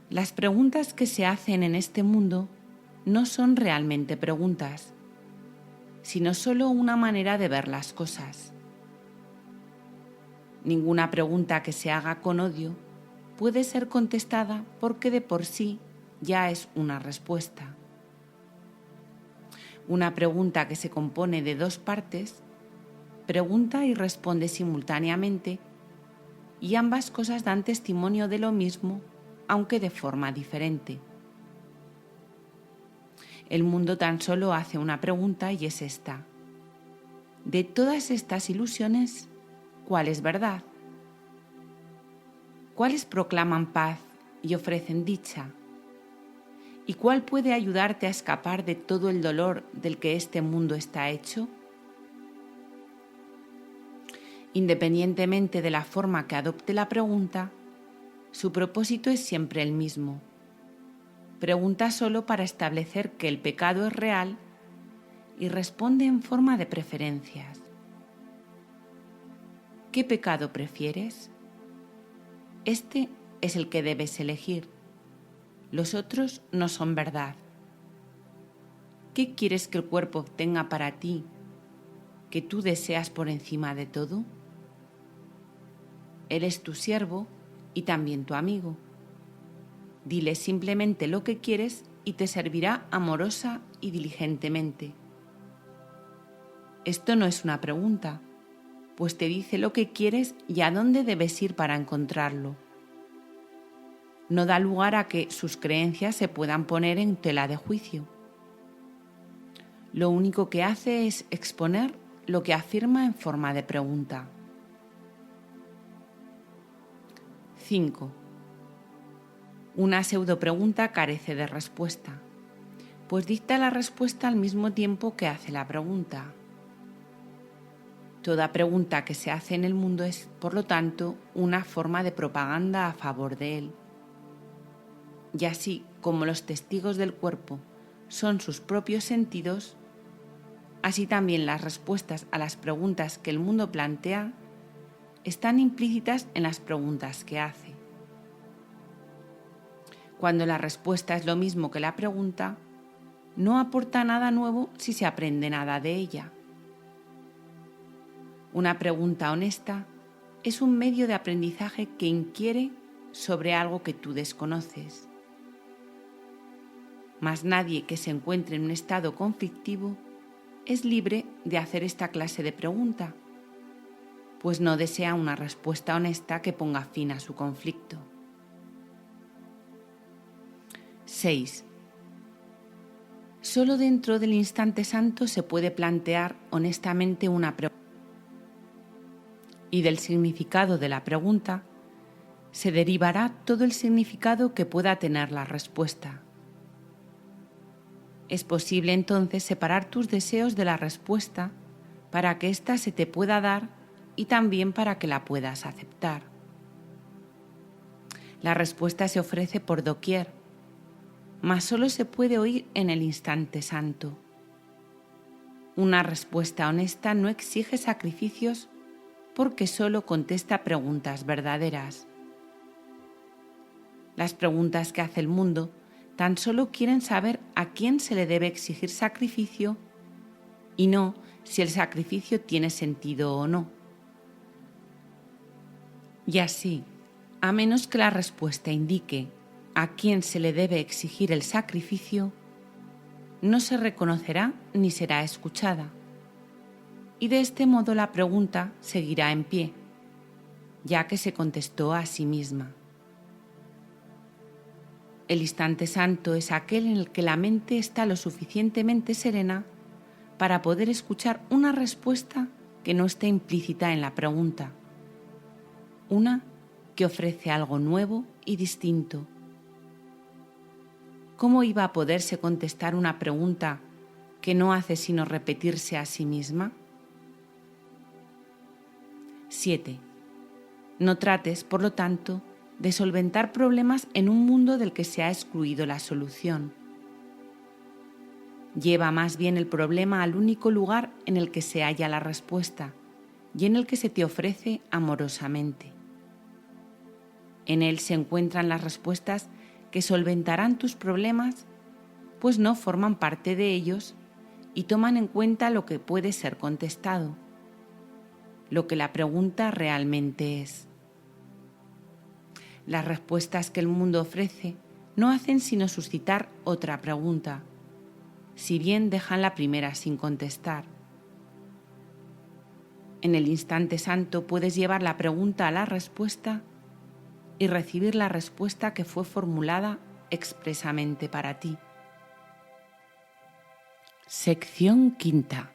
Las preguntas que se hacen en este mundo no son realmente preguntas, sino solo una manera de ver las cosas. Ninguna pregunta que se haga con odio puede ser contestada porque de por sí ya es una respuesta. Una pregunta que se compone de dos partes pregunta y responde simultáneamente, y ambas cosas dan testimonio de lo mismo, aunque de forma diferente. El mundo tan solo hace una pregunta y es esta: de todas estas ilusiones, ¿cuál es verdad? ¿Cuáles proclaman paz y ofrecen dicha? ¿Y cuál puede ayudarte a escapar de todo el dolor del que este mundo está hecho? Independientemente de la forma que adopte la pregunta, su propósito es siempre el mismo. Pregunta solo para establecer que el pecado es real y responde en forma de preferencias. ¿Qué pecado prefieres? Este es el que debes elegir. Los otros no son verdad. ¿Qué quieres que el cuerpo obtenga para ti, que tú deseas por encima de todo? Él es tu siervo y también tu amigo. Dile simplemente lo que quieres y te servirá amorosa y diligentemente. Esto no es una pregunta, pues te dice lo que quieres y a dónde debes ir para encontrarlo. No da lugar a que sus creencias se puedan poner en tela de juicio. Lo único que hace es exponer lo que afirma en forma de pregunta. 5. Una pseudopregunta carece de respuesta, pues dicta la respuesta al mismo tiempo que hace la pregunta. Toda pregunta que se hace en el mundo es, por lo tanto, una forma de propaganda a favor de él. Y así como los testigos del cuerpo son sus propios sentidos, así también las respuestas a las preguntas que el mundo plantea están implícitas en las preguntas que hace. Cuando la respuesta es lo mismo que la pregunta, no aporta nada nuevo si se aprende nada de ella. Una pregunta honesta es un medio de aprendizaje que inquiere sobre algo que tú desconoces. Mas nadie que se encuentre en un estado conflictivo es libre de hacer esta clase de pregunta, pues no desea una respuesta honesta que ponga fin a su conflicto. 6. Solo dentro del instante santo se puede plantear honestamente una pregunta, y del significado de la pregunta se derivará todo el significado que pueda tener la respuesta. Es posible entonces separar tus deseos de la respuesta para que ésta se te pueda dar y también para que la puedas aceptar. La respuesta se ofrece por doquier, mas solo se puede oír en el instante santo. Una respuesta honesta no exige sacrificios porque solo contesta preguntas verdaderas. Las preguntas que hace el mundo tan solo quieren saber a quién se le debe exigir sacrificio y no si el sacrificio tiene sentido o no. Y así, a menos que la respuesta indique a quién se le debe exigir el sacrificio, no se reconocerá ni será escuchada. Y de este modo la pregunta seguirá en pie, ya que se contestó a sí misma. El instante santo es aquel en el que la mente está lo suficientemente serena para poder escuchar una respuesta que no esté implícita en la pregunta, una que ofrece algo nuevo y distinto. ¿Cómo iba a poderse contestar una pregunta que no hace sino repetirse a sí misma? 7. No trates, por lo tanto, de solventar problemas en un mundo del que se ha excluido la solución. Lleva más bien el problema al único lugar en el que se halla la respuesta y en el que se te ofrece amorosamente. En él se encuentran las respuestas que solventarán tus problemas, pues no forman parte de ellos y toman en cuenta lo que puede ser contestado, lo que la pregunta realmente es. Las respuestas que el mundo ofrece no hacen sino suscitar otra pregunta, si bien dejan la primera sin contestar. En el instante santo puedes llevar la pregunta a la respuesta y recibir la respuesta que fue formulada expresamente para ti. Sección quinta.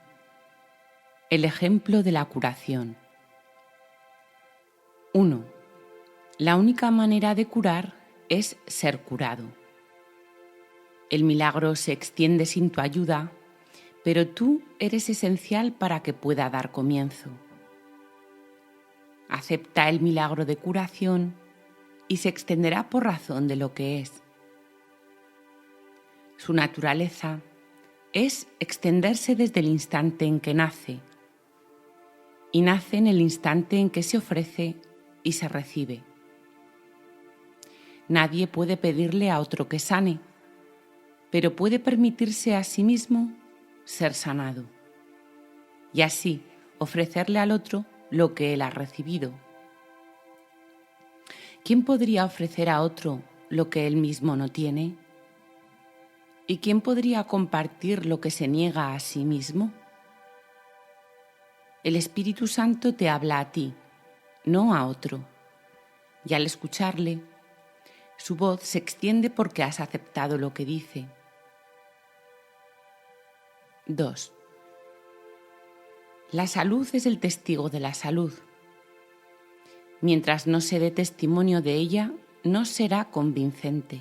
El ejemplo de la curación. 1. La única manera de curar es ser curado. El milagro se extiende sin tu ayuda, pero tú eres esencial para que pueda dar comienzo. Acepta el milagro de curación y se extenderá por razón de lo que es. Su naturaleza es extenderse desde el instante en que nace, y nace en el instante en que se ofrece y se recibe. Nadie puede pedirle a otro que sane, pero puede permitirse a sí mismo ser sanado, y así ofrecerle al otro lo que él ha recibido. ¿Quién podría ofrecer a otro lo que él mismo no tiene? ¿Y quién podría compartir lo que se niega a sí mismo? El Espíritu Santo te habla a ti, no a otro, y al escucharle, su voz se extiende porque has aceptado lo que dice. 2. La salud es el testigo de la salud. Mientras no se dé testimonio de ella, no será convincente.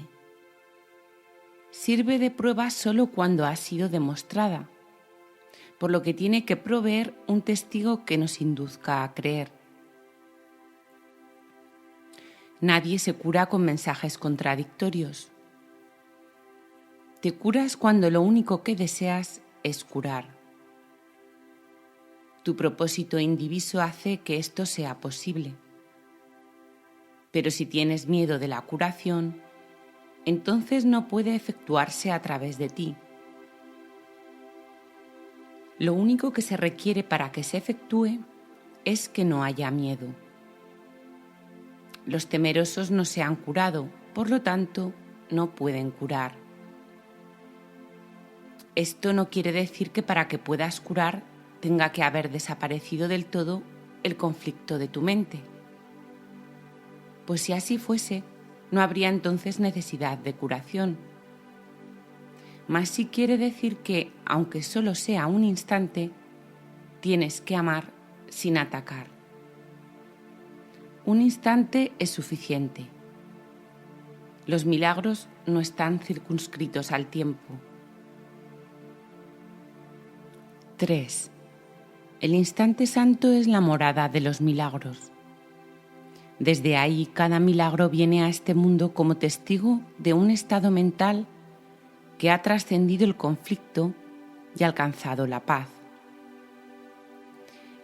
Sirve de prueba solo cuando ha sido demostrada, por lo que tiene que proveer un testigo que nos induzca a creer. Nadie se cura con mensajes contradictorios. Te curas cuando lo único que deseas es curar. Tu propósito indiviso hace que esto sea posible. Pero si tienes miedo de la curación, entonces no puede efectuarse a través de ti. Lo único que se requiere para que se efectúe es que no haya miedo. Los temerosos no se han curado, por lo tanto, no pueden curar. Esto no quiere decir que para que puedas curar tenga que haber desaparecido del todo el conflicto de tu mente. Pues si así fuese, no habría entonces necesidad de curación. Mas sí quiere decir que, aunque solo sea un instante, tienes que amar sin atacar. Un instante es suficiente. Los milagros no están circunscritos al tiempo. 3. El instante santo es la morada de los milagros. Desde ahí cada milagro viene a este mundo como testigo de un estado mental que ha trascendido el conflicto y alcanzado la paz.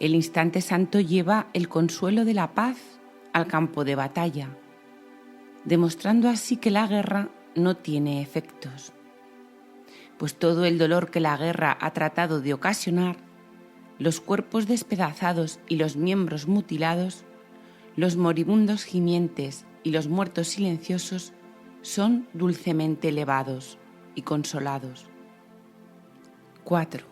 El instante santo lleva el consuelo de la paz al campo de batalla, demostrando así que la guerra no tiene efectos, pues todo el dolor que la guerra ha tratado de ocasionar, los cuerpos despedazados y los miembros mutilados, los moribundos gimientes y los muertos silenciosos son dulcemente elevados y consolados. 4.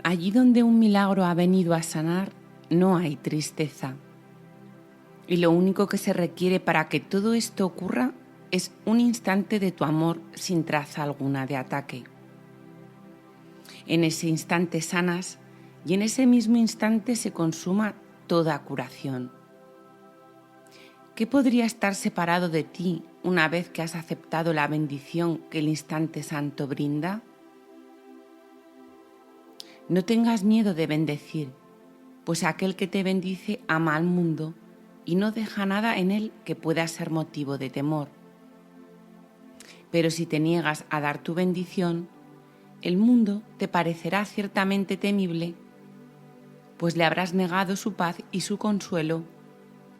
Allí donde un milagro ha venido a sanar, no hay tristeza. Y lo único que se requiere para que todo esto ocurra es un instante de tu amor sin traza alguna de ataque. En ese instante sanas y en ese mismo instante se consuma toda curación. ¿Qué podría estar separado de ti una vez que has aceptado la bendición que el instante santo brinda? No tengas miedo de bendecir, pues aquel que te bendice ama al mundo y no deja nada en él que pueda ser motivo de temor. Pero si te niegas a dar tu bendición, el mundo te parecerá ciertamente temible, pues le habrás negado su paz y su consuelo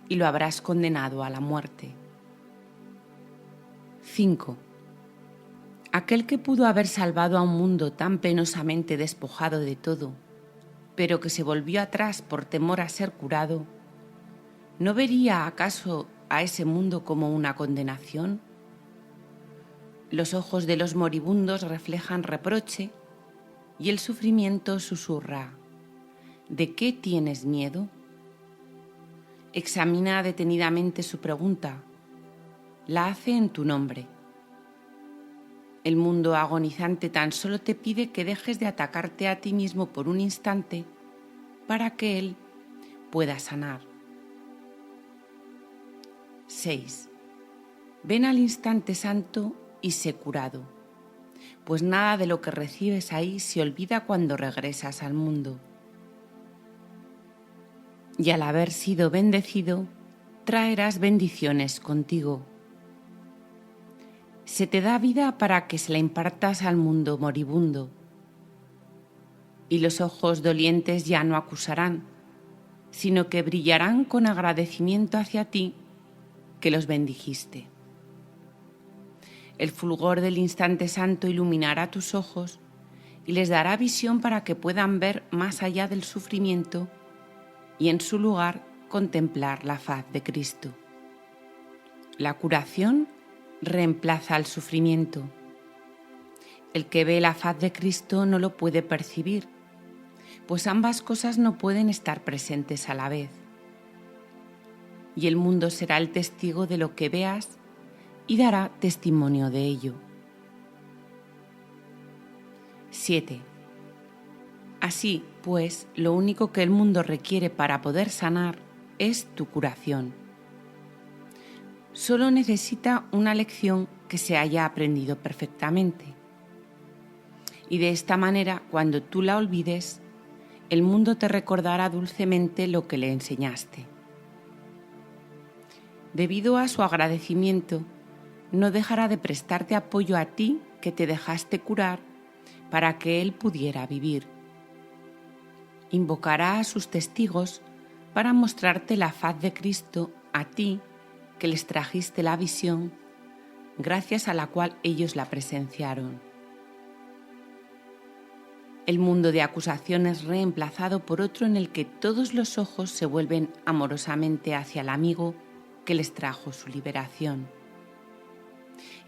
y lo habrás condenado a la muerte. 5. Aquel que pudo haber salvado a un mundo tan penosamente despojado de todo, pero que se volvió atrás por temor a ser curado, ¿no vería acaso a ese mundo como una condenación? Los ojos de los moribundos reflejan reproche y el sufrimiento susurra: ¿de qué tienes miedo? Examina detenidamente su pregunta. La hace en tu nombre. El mundo agonizante tan solo te pide que dejes de atacarte a ti mismo por un instante para que él pueda sanar. 6. Ven al instante santo y sé curado, pues nada de lo que recibes ahí se olvida cuando regresas al mundo. Y al haber sido bendecido, traerás bendiciones contigo. Se te da vida para que se la impartas al mundo moribundo, y los ojos dolientes ya no acusarán, sino que brillarán con agradecimiento hacia ti que los bendijiste. El fulgor del instante santo iluminará tus ojos y les dará visión para que puedan ver más allá del sufrimiento y en su lugar contemplar la faz de Cristo. La curación reemplaza al sufrimiento. El que ve la faz de Cristo no lo puede percibir, pues ambas cosas no pueden estar presentes a la vez. Y el mundo será el testigo de lo que veas y dará testimonio de ello. 7. Así, pues, lo único que el mundo requiere para poder sanar es tu curación. Solo necesita una lección que se haya aprendido perfectamente. Y de esta manera, cuando tú la olvides, el mundo te recordará dulcemente lo que le enseñaste. Debido a su agradecimiento, no dejará de prestarte apoyo a ti que te dejaste curar para que él pudiera vivir. Invocará a sus testigos para mostrarte la faz de Cristo a ti que les trajiste la visión, gracias a la cual ellos la presenciaron. El mundo de acusación es reemplazado por otro en el que todos los ojos se vuelven amorosamente hacia el amigo que les trajo su liberación.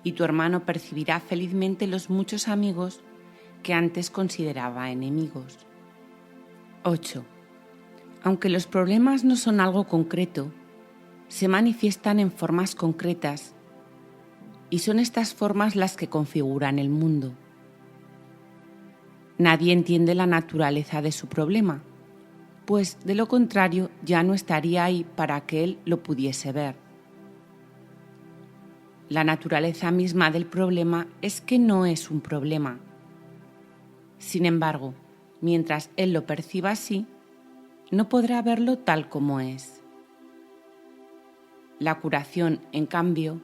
Y tu hermano percibirá felizmente los muchos amigos que antes consideraba enemigos. 8. Aunque los problemas no son algo concreto, se manifiestan en formas concretas y son estas formas las que configuran el mundo. Nadie entiende la naturaleza de su problema, pues de lo contrario ya no estaría ahí para que él lo pudiese ver. La naturaleza misma del problema es que no es un problema. Sin embargo, mientras él lo perciba así, no podrá verlo tal como es. La curación, en cambio,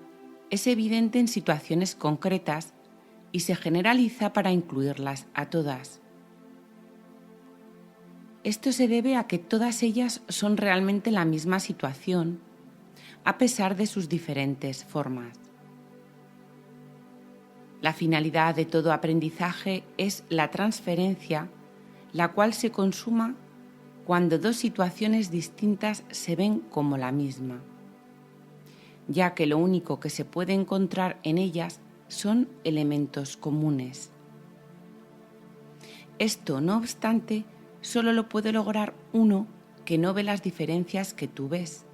es evidente en situaciones concretas y se generaliza para incluirlas a todas. Esto se debe a que todas ellas son realmente la misma situación, a pesar de sus diferentes formas. La finalidad de todo aprendizaje es la transferencia, la cual se consuma cuando dos situaciones distintas se ven como la misma, ya que lo único que se puede encontrar en ellas son elementos comunes. Esto, no obstante, solo lo puede lograr uno que no ve las diferencias que tú ves.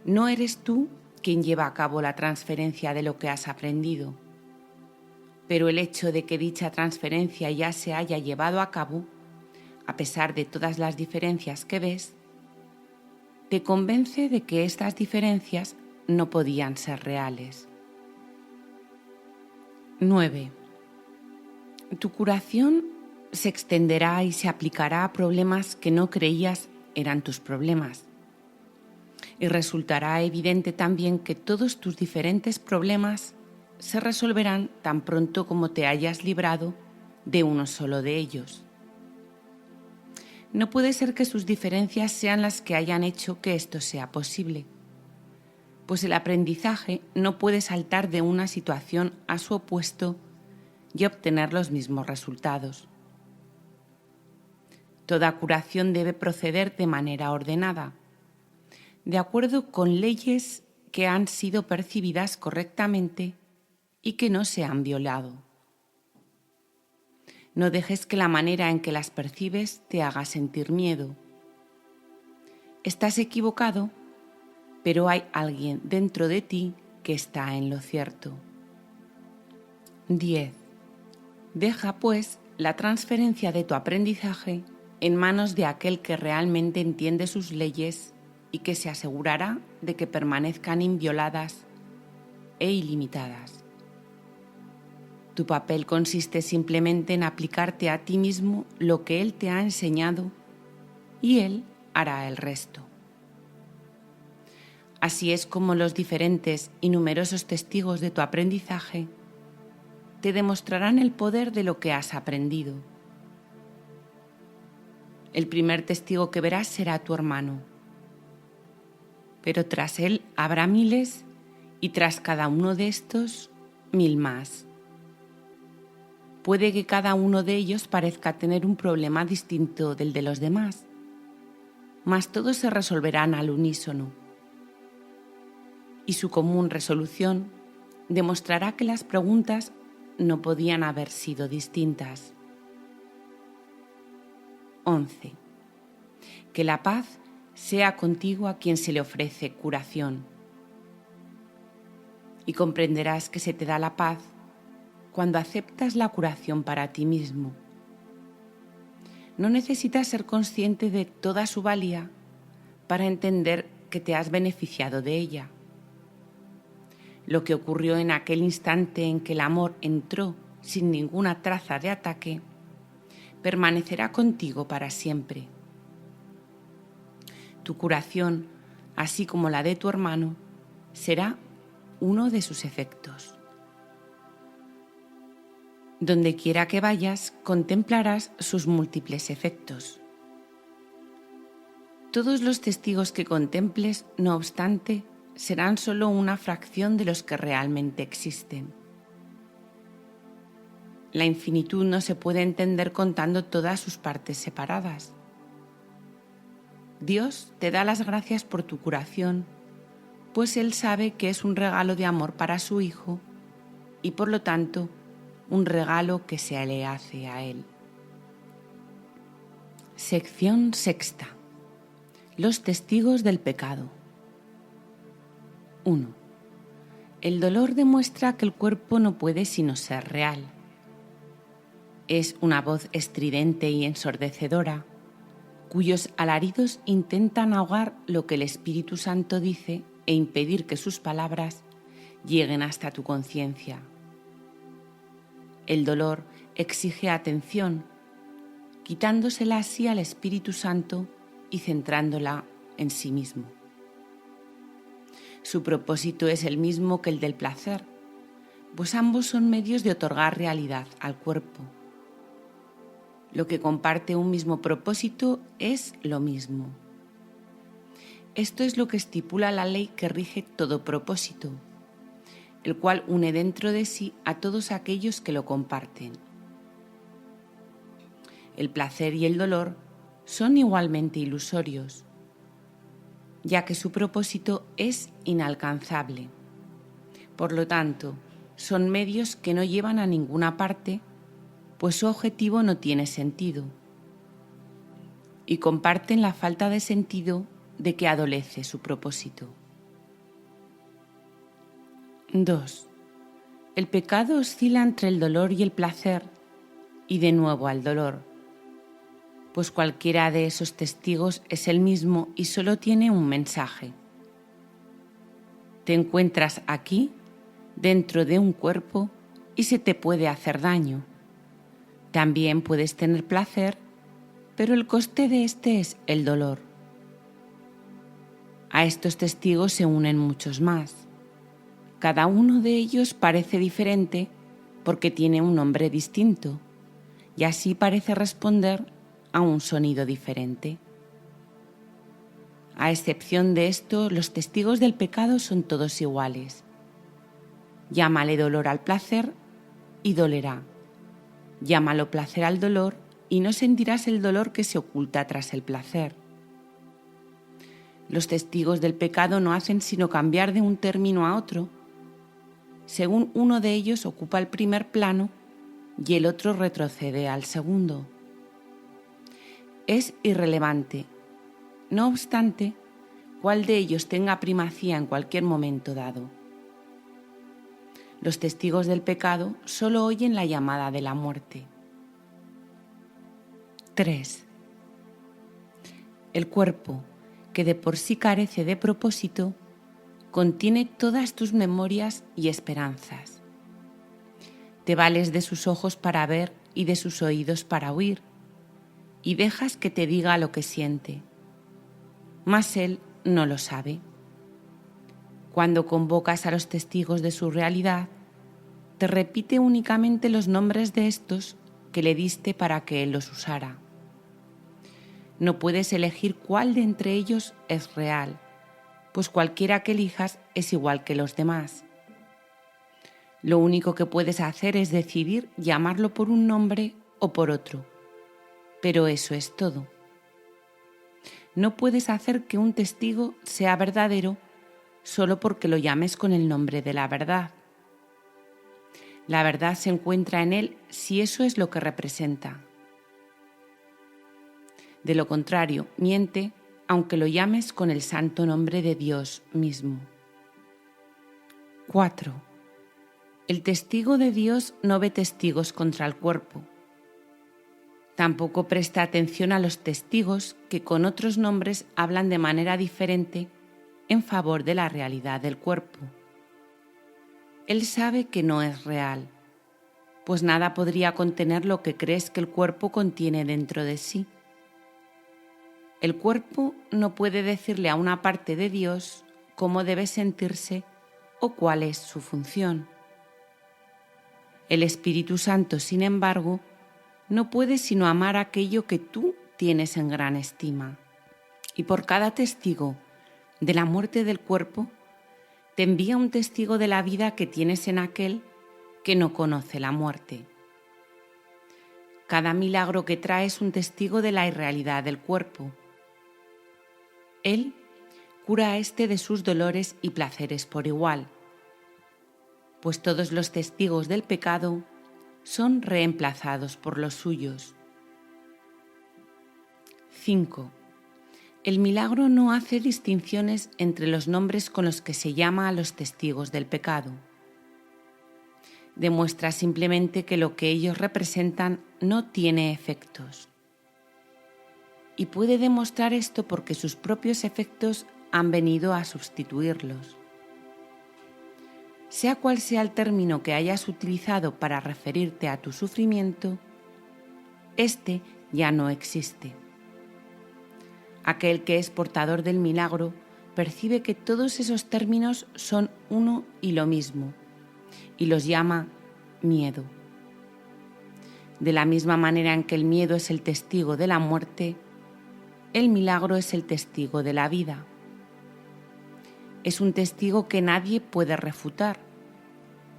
No eres tú quien lleva a cabo la transferencia de lo que has aprendido, pero el hecho de que dicha transferencia ya se haya llevado a cabo, a pesar de todas las diferencias que ves, te convence de que estas diferencias no podían ser reales. 9. Tu curación se extenderá y se aplicará a problemas que no creías eran tus problemas. Y resultará evidente también que todos tus diferentes problemas se resolverán tan pronto como te hayas librado de uno solo de ellos. No puede ser que sus diferencias sean las que hayan hecho que esto sea posible, pues el aprendizaje no puede saltar de una situación a su opuesto y obtener los mismos resultados. Toda curación debe proceder de manera ordenada, de acuerdo con leyes que han sido percibidas correctamente y que no se han violado. No dejes que la manera en que las percibes te haga sentir miedo. Estás equivocado, pero hay alguien dentro de ti que está en lo cierto. 10. Deja, pues, la transferencia de tu aprendizaje en manos de aquel que realmente entiende sus leyes y que se asegurará de que permanezcan invioladas e ilimitadas. Tu papel consiste simplemente en aplicarte a ti mismo lo que Él te ha enseñado y Él hará el resto. Así es como los diferentes y numerosos testigos de tu aprendizaje te demostrarán el poder de lo que has aprendido. El primer testigo que verás será tu hermano, pero tras él habrá miles y tras cada uno de estos, 1000 más. Puede que cada uno de ellos parezca tener un problema distinto del de los demás, mas todos se resolverán al unísono. Y su común resolución demostrará que las preguntas no podían haber sido distintas. 11. Que la paz sea contigo a quien se le ofrece curación. Y comprenderás que se te da la paz cuando aceptas la curación para ti mismo. No necesitas ser consciente de toda su valía para entender que te has beneficiado de ella. Lo que ocurrió en aquel instante en que el amor entró sin ninguna traza de ataque, permanecerá contigo para siempre. Tu curación, así como la de tu hermano, será uno de sus efectos. Donde quiera que vayas, contemplarás sus múltiples efectos. Todos los testigos que contemples, no obstante, serán solo una fracción de los que realmente existen. La infinitud no se puede entender contando todas sus partes separadas. Dios te da las gracias por tu curación pues él sabe que es un regalo de amor para su hijo y por lo tanto un regalo que se le hace a él. Sección sexta. Los testigos del pecado. 1. El dolor demuestra que el cuerpo no puede sino ser real. Es una voz estridente y ensordecedora, cuyos alaridos intentan ahogar lo que el Espíritu Santo dice e impedir que sus palabras lleguen hasta tu conciencia. El dolor exige atención, quitándosela así al Espíritu Santo y centrándola en sí mismo. Su propósito es el mismo que el del placer, pues ambos son medios de otorgar realidad al cuerpo. Lo que comparte un mismo propósito es lo mismo. Esto es lo que estipula la ley que rige todo propósito, el cual une dentro de sí a todos aquellos que lo comparten. El placer y el dolor son igualmente ilusorios, ya que su propósito es inalcanzable. Por lo tanto, son medios que no llevan a ninguna parte, pues su objetivo no tiene sentido, y comparten la falta de sentido de que adolece su propósito. 2. El pecado oscila entre el dolor y el placer, y de nuevo al dolor, pues cualquiera de esos testigos es el mismo y solo tiene un mensaje. Te encuentras aquí, dentro de un cuerpo, y se te puede hacer daño. También puedes tener placer, pero el coste de este es el dolor. A estos testigos se unen muchos más. Cada uno de ellos parece diferente porque tiene un nombre distinto, y así parece responder a un sonido diferente. A excepción de esto, los testigos del pecado son todos iguales. Llámale dolor al placer y dolerá. Llámalo placer al dolor y no sentirás el dolor que se oculta tras el placer. Los testigos del pecado no hacen sino cambiar de un término a otro, según uno de ellos ocupa el primer plano y el otro retrocede al segundo. Es irrelevante, no obstante, cuál de ellos tenga primacía en cualquier momento dado. Los testigos del pecado solo oyen la llamada de la muerte. 3. El cuerpo, que de por sí carece de propósito, contiene todas tus memorias y esperanzas. Te vales de sus ojos para ver y de sus oídos para oír, y dejas que te diga lo que siente, mas él no lo sabe. Cuando convocas a los testigos de su realidad, te repite únicamente los nombres de estos que le diste para que él los usara. No puedes elegir cuál de entre ellos es real, pues cualquiera que elijas es igual que los demás. Lo único que puedes hacer es decidir llamarlo por un nombre o por otro, pero eso es todo. No puedes hacer que un testigo sea verdadero solo porque lo llames con el nombre de la verdad. La verdad se encuentra en él si eso es lo que representa. De lo contrario, miente aunque lo llames con el santo nombre de Dios mismo. 4. El testigo de Dios no ve testigos contra el cuerpo. Tampoco presta atención a los testigos que con otros nombres hablan de manera diferente en favor de la realidad del cuerpo. Él sabe que no es real, pues nada podría contener lo que crees que el cuerpo contiene dentro de sí. El cuerpo no puede decirle a una parte de Dios cómo debe sentirse o cuál es su función. El Espíritu Santo, sin embargo, no puede sino amar aquello que tú tienes en gran estima. Y por cada testigo de la muerte del cuerpo, te envía un testigo de la vida que tienes en aquel que no conoce la muerte. Cada milagro que trae es un testigo de la irrealidad del cuerpo. Él cura a éste de sus dolores y placeres por igual, pues todos los testigos del pecado son reemplazados por los suyos. 5. El milagro no hace distinciones entre los nombres con los que se llama a los testigos del pecado. Demuestra simplemente que lo que ellos representan no tiene efectos. Y puede demostrar esto porque sus propios efectos han venido a sustituirlos. Sea cual sea el término que hayas utilizado para referirte a tu sufrimiento, este ya no existe. Aquel que es portador del milagro percibe que todos esos términos son uno y lo mismo, y los llama miedo. De la misma manera en que el miedo es el testigo de la muerte, el milagro es el testigo de la vida. Es un testigo que nadie puede refutar,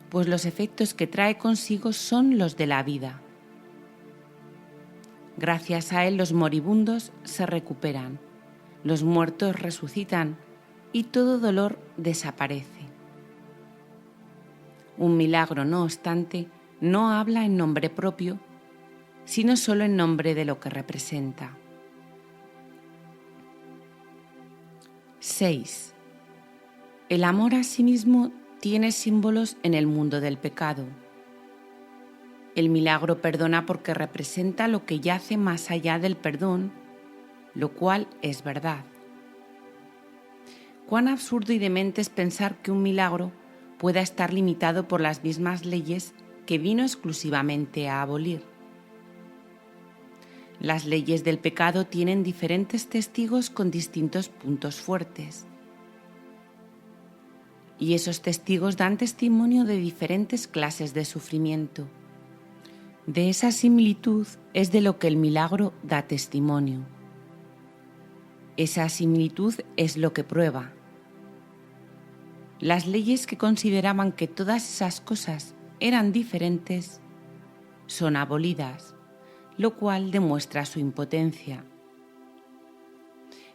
pues los efectos que trae consigo son los de la vida. Gracias a él los moribundos se recuperan, los muertos resucitan y todo dolor desaparece. Un milagro, no obstante, no habla en nombre propio, sino solo en nombre de lo que representa. 6. El amor a sí mismo tiene símbolos en el mundo del pecado. El milagro perdona porque representa lo que yace más allá del perdón, lo cual es verdad. Cuán absurdo y demente es pensar que un milagro pueda estar limitado por las mismas leyes que vino exclusivamente a abolir. Las leyes del pecado tienen diferentes testigos con distintos puntos fuertes. Y esos testigos dan testimonio de diferentes clases de sufrimiento. De esa similitud es de lo que el milagro da testimonio. Esa similitud es lo que prueba. Las leyes que consideraban que todas esas cosas eran diferentes son abolidas, lo cual demuestra su impotencia.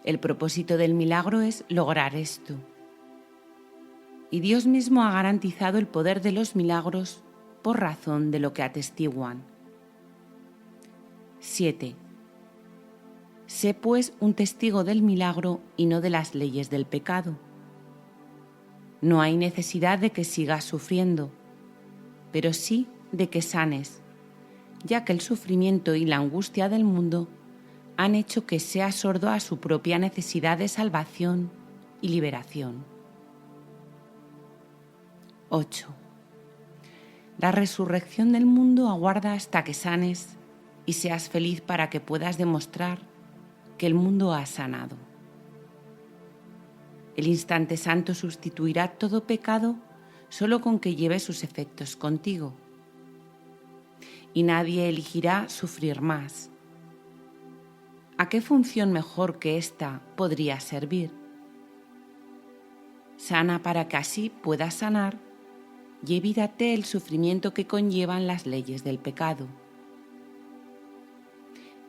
El propósito del milagro es lograr esto. Y Dios mismo ha garantizado el poder de los milagros por razón de lo que atestiguan. 7. Sé pues un testigo del milagro y no de las leyes del pecado. No hay necesidad de que sigas sufriendo, pero sí de que sanes, ya que el sufrimiento y la angustia del mundo han hecho que seas sordo a su propia necesidad de salvación y liberación. 8. La resurrección del mundo aguarda hasta que sanes y seas feliz para que puedas demostrar que el mundo ha sanado. El instante santo sustituirá todo pecado solo con que lleve sus efectos contigo. Y nadie elegirá sufrir más. ¿A qué función mejor que esta podría servir? Sana para que así puedas sanar y evítate el sufrimiento que conllevan las leyes del pecado.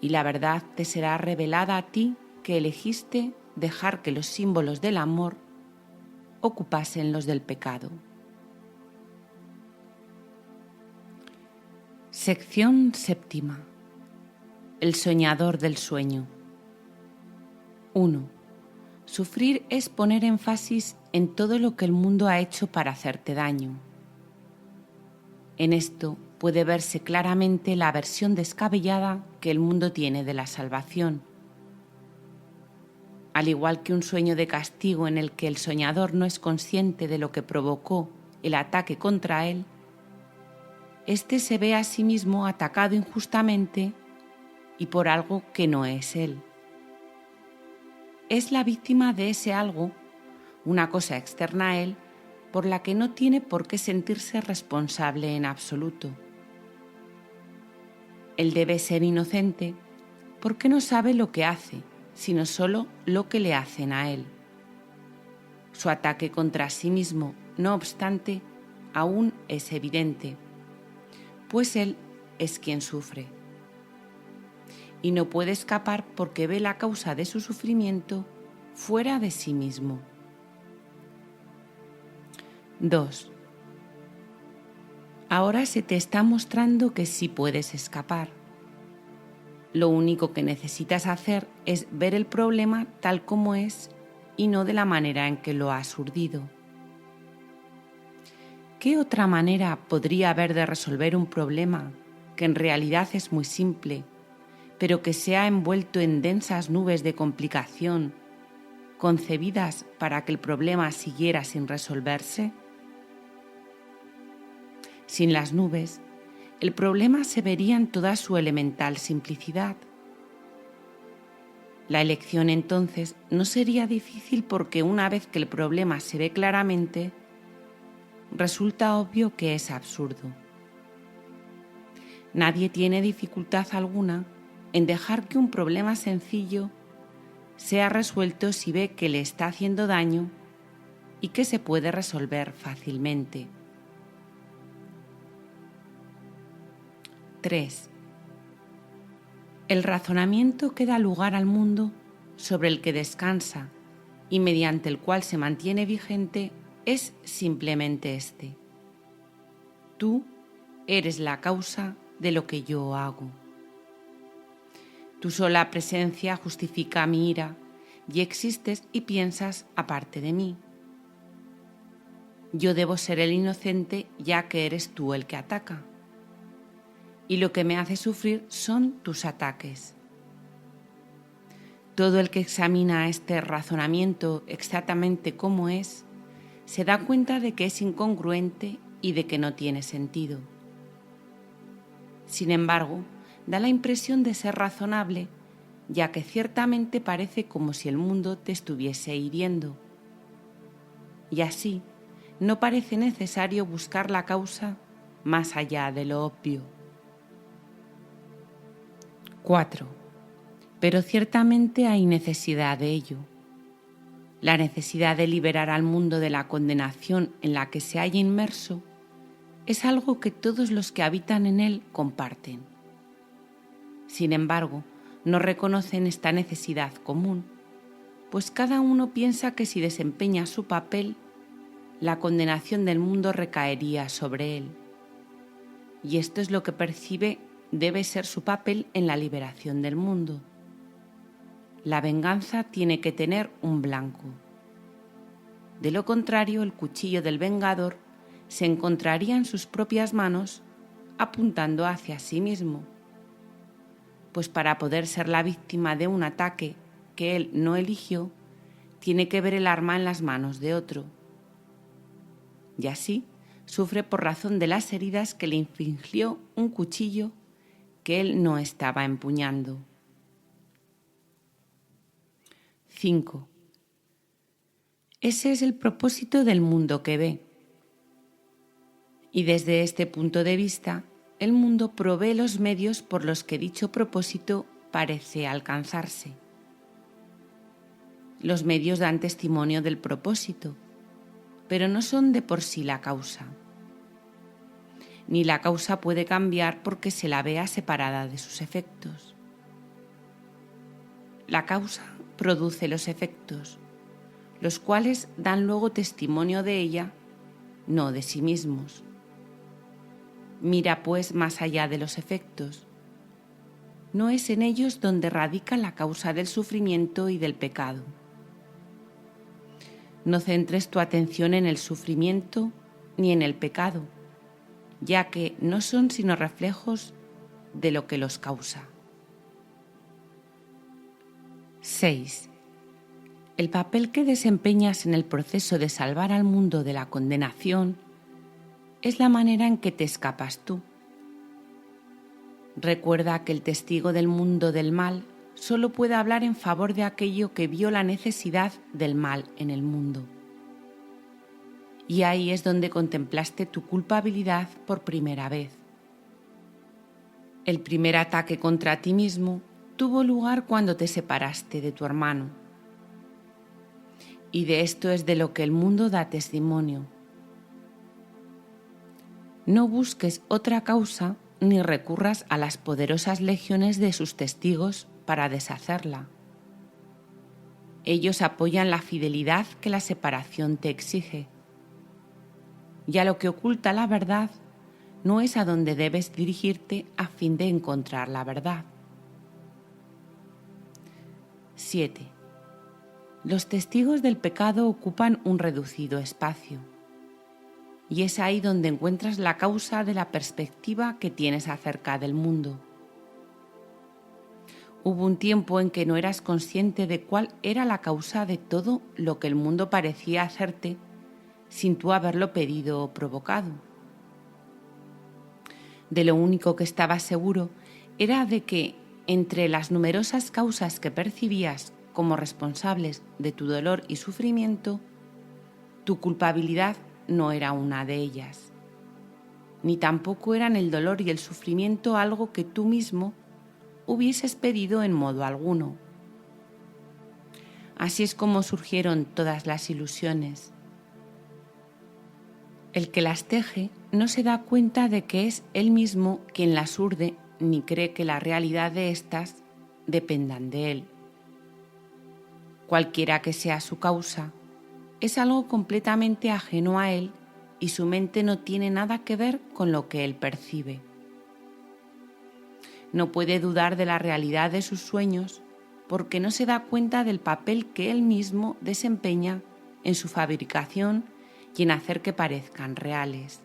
Y la verdad te será revelada a ti que elegiste dejar que los símbolos del amor ocupasen los del pecado. Sección séptima. El soñador del sueño. 1. Sufrir es poner énfasis en todo lo que el mundo ha hecho para hacerte daño. En esto puede verse claramente la aversión descabellada que el mundo tiene de la salvación. Al igual que un sueño de castigo en el que el soñador no es consciente de lo que provocó el ataque contra él, éste se ve a sí mismo atacado injustamente y por algo que no es él. Es la víctima de ese algo, una cosa externa a él, por la que no tiene por qué sentirse responsable en absoluto. Él debe ser inocente porque no sabe lo que hace, sino solo lo que le hacen a él. Su ataque contra sí mismo, no obstante, aún es evidente, pues él es quien sufre. Y no puede escapar porque ve la causa de su sufrimiento fuera de sí mismo. 2. Ahora se te está mostrando que sí puedes escapar. Lo único que necesitas hacer es ver el problema tal como es y no de la manera en que lo has urdido. ¿Qué otra manera podría haber de resolver un problema que en realidad es muy simple, pero que se ha envuelto en densas nubes de complicación, concebidas para que el problema siguiera sin resolverse? Sin las nubes, el problema se vería en toda su elemental simplicidad. La elección entonces no sería difícil porque una vez que el problema se ve claramente, resulta obvio que es absurdo. Nadie tiene dificultad alguna en dejar que un problema sencillo sea resuelto si ve que le está haciendo daño y que se puede resolver fácilmente. 3. El razonamiento que da lugar al mundo, sobre el que descansa y mediante el cual se mantiene vigente, es simplemente este: tú eres la causa de lo que yo hago. Tu sola presencia justifica mi ira y existes y piensas aparte de mí. Yo debo ser el inocente ya que eres tú el que ataca. Y lo que me hace sufrir son tus ataques. Todo el que examina este razonamiento exactamente como es, se da cuenta de que es incongruente y de que no tiene sentido. Sin embargo, da la impresión de ser razonable, ya que ciertamente parece como si el mundo te estuviese hiriendo. Y así, no parece necesario buscar la causa más allá de lo obvio. 4. Pero ciertamente hay necesidad de ello. La necesidad de liberar al mundo de la condenación en la que se halla inmerso es algo que todos los que habitan en él comparten. Sin embargo, no reconocen esta necesidad común, pues cada uno piensa que si desempeña su papel, la condenación del mundo recaería sobre él. Y esto es lo que percibe debe ser su papel en la liberación del mundo. La venganza tiene que tener un blanco. De lo contrario, el cuchillo del vengador se encontraría en sus propias manos apuntando hacia sí mismo, pues para poder ser la víctima de un ataque que él no eligió, tiene que ver el arma en las manos de otro. Y así sufre por razón de las heridas que le infligió un cuchillo que él no estaba empuñando. 5. Ese es el propósito del mundo que ve. Y desde este punto de vista, el mundo provee los medios por los que dicho propósito parece alcanzarse. Los medios dan testimonio del propósito, pero no son de por sí la causa. Ni la causa puede cambiar porque se la vea separada de sus efectos. La causa produce los efectos, los cuales dan luego testimonio de ella, no de sí mismos. Mira pues más allá de los efectos. No es en ellos donde radica la causa del sufrimiento y del pecado. No centres tu atención en el sufrimiento ni en el pecado, ya que no son sino reflejos de lo que los causa. 6. El papel que desempeñas en el proceso de salvar al mundo de la condenación es la manera en que te escapas tú. Recuerda que el testigo del mundo del mal solo puede hablar en favor de aquello que vio la necesidad del mal en el mundo. Y ahí es donde contemplaste tu culpabilidad por primera vez. El primer ataque contra ti mismo tuvo lugar cuando te separaste de tu hermano. Y de esto es de lo que el mundo da testimonio. No busques otra causa ni recurras a las poderosas legiones de sus testigos para deshacerla. Ellos apoyan la fidelidad que la separación te exige. Y a lo que oculta la verdad no es a donde debes dirigirte a fin de encontrar la verdad. 7. Los testigos del pecado ocupan un reducido espacio. Y es ahí donde encuentras la causa de la perspectiva que tienes acerca del mundo. Hubo un tiempo en que no eras consciente de cuál era la causa de todo lo que el mundo parecía hacerte sin tú haberlo pedido o provocado. De lo único que estabas seguro era de que entre las numerosas causas que percibías como responsables de tu dolor y sufrimiento, tu culpabilidad no era una de ellas, ni tampoco eran el dolor y el sufrimiento algo que tú mismo hubieses pedido en modo alguno. Así es como surgieron todas las ilusiones. El que las teje no se da cuenta de que es él mismo quien las urde ni cree que la realidad de éstas dependan de él. Cualquiera que sea su causa, es algo completamente ajeno a él y su mente no tiene nada que ver con lo que él percibe. No puede dudar de la realidad de sus sueños porque no se da cuenta del papel que él mismo desempeña en su fabricación y en hacer que parezcan reales.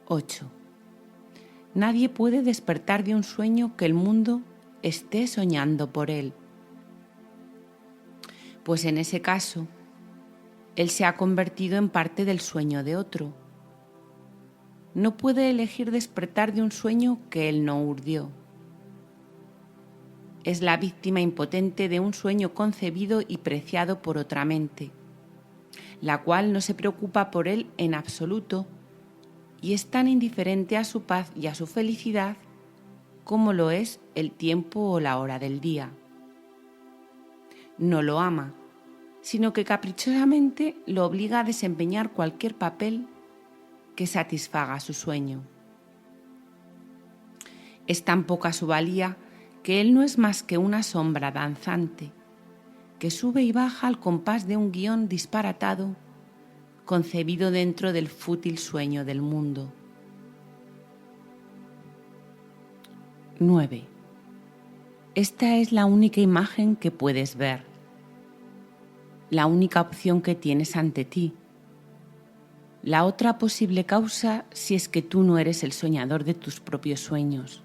8. Nadie puede despertar de un sueño que el mundo esté soñando por él. Pues en ese caso, él se ha convertido en parte del sueño de otro. No puede elegir despertar de un sueño que él no urdió. Es la víctima impotente de un sueño concebido y preciado por otra mente, la cual no se preocupa por él en absoluto y es tan indiferente a su paz y a su felicidad como lo es el tiempo o la hora del día. No lo ama, sino que caprichosamente lo obliga a desempeñar cualquier papel que satisfaga su sueño. Es tan poca su valía que él no es más que una sombra danzante, que sube y baja al compás de un guión disparatado, concebido dentro del fútil sueño del mundo. 9. Esta es la única imagen que puedes ver, la única opción que tienes ante ti, la otra posible causa si es que tú no eres el soñador de tus propios sueños.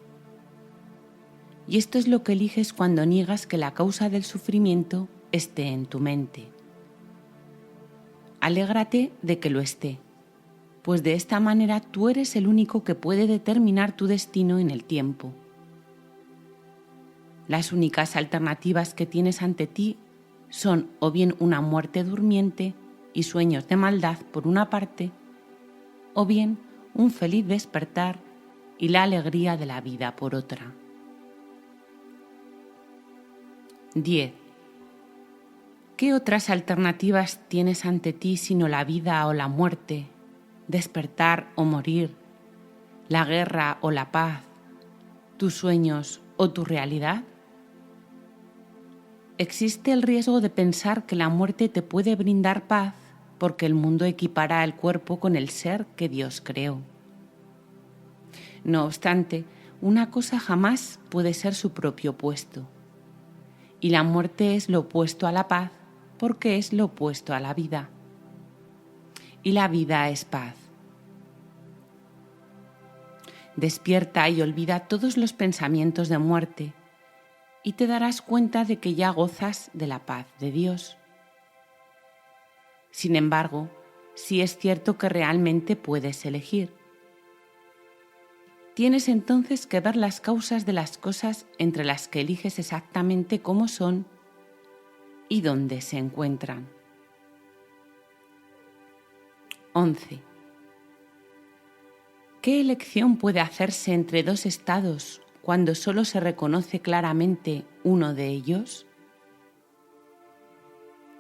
Y esto es lo que eliges cuando niegas que la causa del sufrimiento esté en tu mente. Alégrate de que lo esté, pues de esta manera tú eres el único que puede determinar tu destino en el tiempo. Las únicas alternativas que tienes ante ti son o bien una muerte durmiente y sueños de maldad por una parte, o bien un feliz despertar y la alegría de la vida por otra. 10. ¿Qué otras alternativas tienes ante ti sino la vida o la muerte, despertar o morir, la guerra o la paz, tus sueños o tu realidad? Existe el riesgo de pensar que la muerte te puede brindar paz porque el mundo equipara el cuerpo con el ser que Dios creó. No obstante, una cosa jamás puede ser su propio opuesto. Y la muerte es lo opuesto a la paz porque es lo opuesto a la vida. Y la vida es paz. Despierta y olvida todos los pensamientos de muerte y te darás cuenta de que ya gozas de la paz de Dios. Sin embargo, sí es cierto que realmente puedes elegir. Tienes entonces que ver las causas de las cosas entre las que eliges exactamente cómo son y dónde se encuentran. 11. ¿Qué elección puede hacerse entre dos estados cuando solo se reconoce claramente uno de ellos?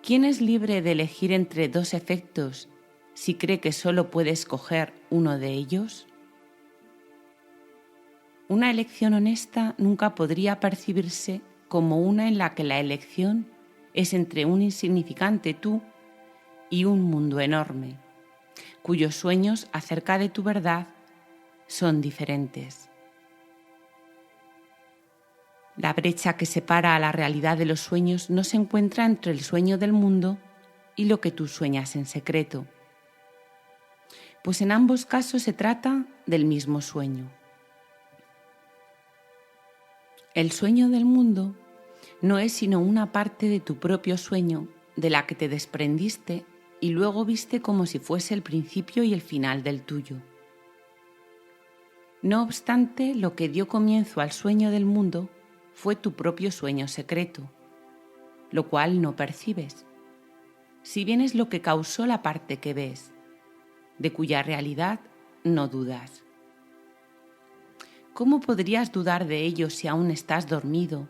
¿Quién es libre de elegir entre dos efectos si cree que solo puede escoger uno de ellos? Una elección honesta nunca podría percibirse como una en la que la elección es entre un insignificante tú y un mundo enorme, cuyos sueños acerca de tu verdad son diferentes. La brecha que separa a la realidad de los sueños no se encuentra entre el sueño del mundo y lo que tú sueñas en secreto, pues en ambos casos se trata del mismo sueño. El sueño del mundo no es sino una parte de tu propio sueño de la que te desprendiste y luego viste como si fuese el principio y el final del tuyo. No obstante, lo que dio comienzo al sueño del mundo fue tu propio sueño secreto, lo cual no percibes, si bien es lo que causó la parte que ves, de cuya realidad no dudas. ¿Cómo podrías dudar de ello si aún estás dormido,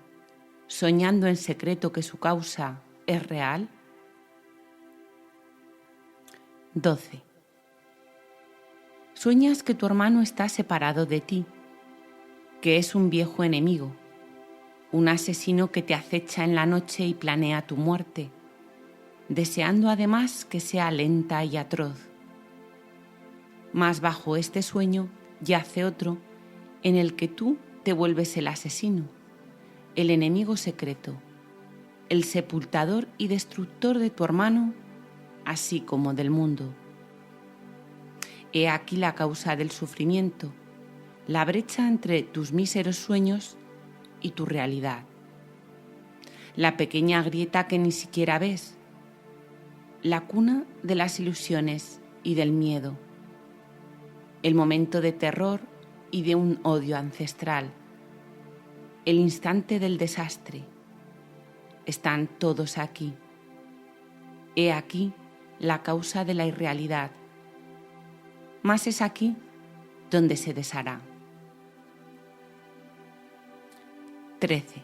soñando en secreto que su causa es real? 12. Sueñas que tu hermano está separado de ti, que es un viejo enemigo, un asesino que te acecha en la noche y planea tu muerte, deseando además que sea lenta y atroz. Mas bajo este sueño yace otro en el que tú te vuelves el asesino, el enemigo secreto, el sepultador y destructor de tu hermano, así como del mundo. He aquí la causa del sufrimiento, la brecha entre tus míseros sueños y tu realidad. La pequeña grieta que ni siquiera ves, la cuna de las ilusiones y del miedo, el momento de terror y de un odio ancestral, el instante del desastre. Están todos aquí. He aquí la causa de la irrealidad, mas es aquí donde se deshará. 13.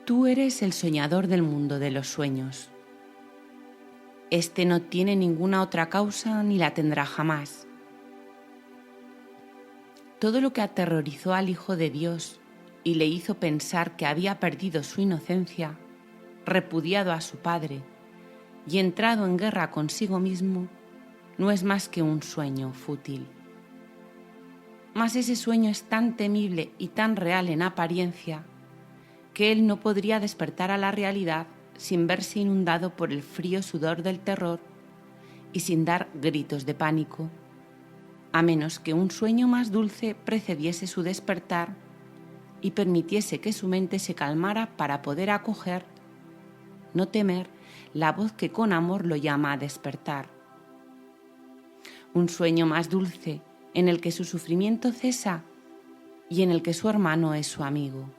Tú eres el soñador del mundo de los sueños. Este no tiene ninguna otra causa ni la tendrá jamás. Todo lo que aterrorizó al Hijo de Dios y le hizo pensar que había perdido su inocencia, repudiado a su Padre y entrado en guerra consigo mismo, no es más que un sueño fútil. Mas ese sueño es tan temible y tan real en apariencia que él no podría despertar a la realidad sin verse inundado por el frío sudor del terror y sin dar gritos de pánico, a menos que un sueño más dulce precediese su despertar y permitiese que su mente se calmara para poder acoger, no temer, la voz que con amor lo llama a despertar. Un sueño más dulce en el que su sufrimiento cesa y en el que su hermano es su amigo.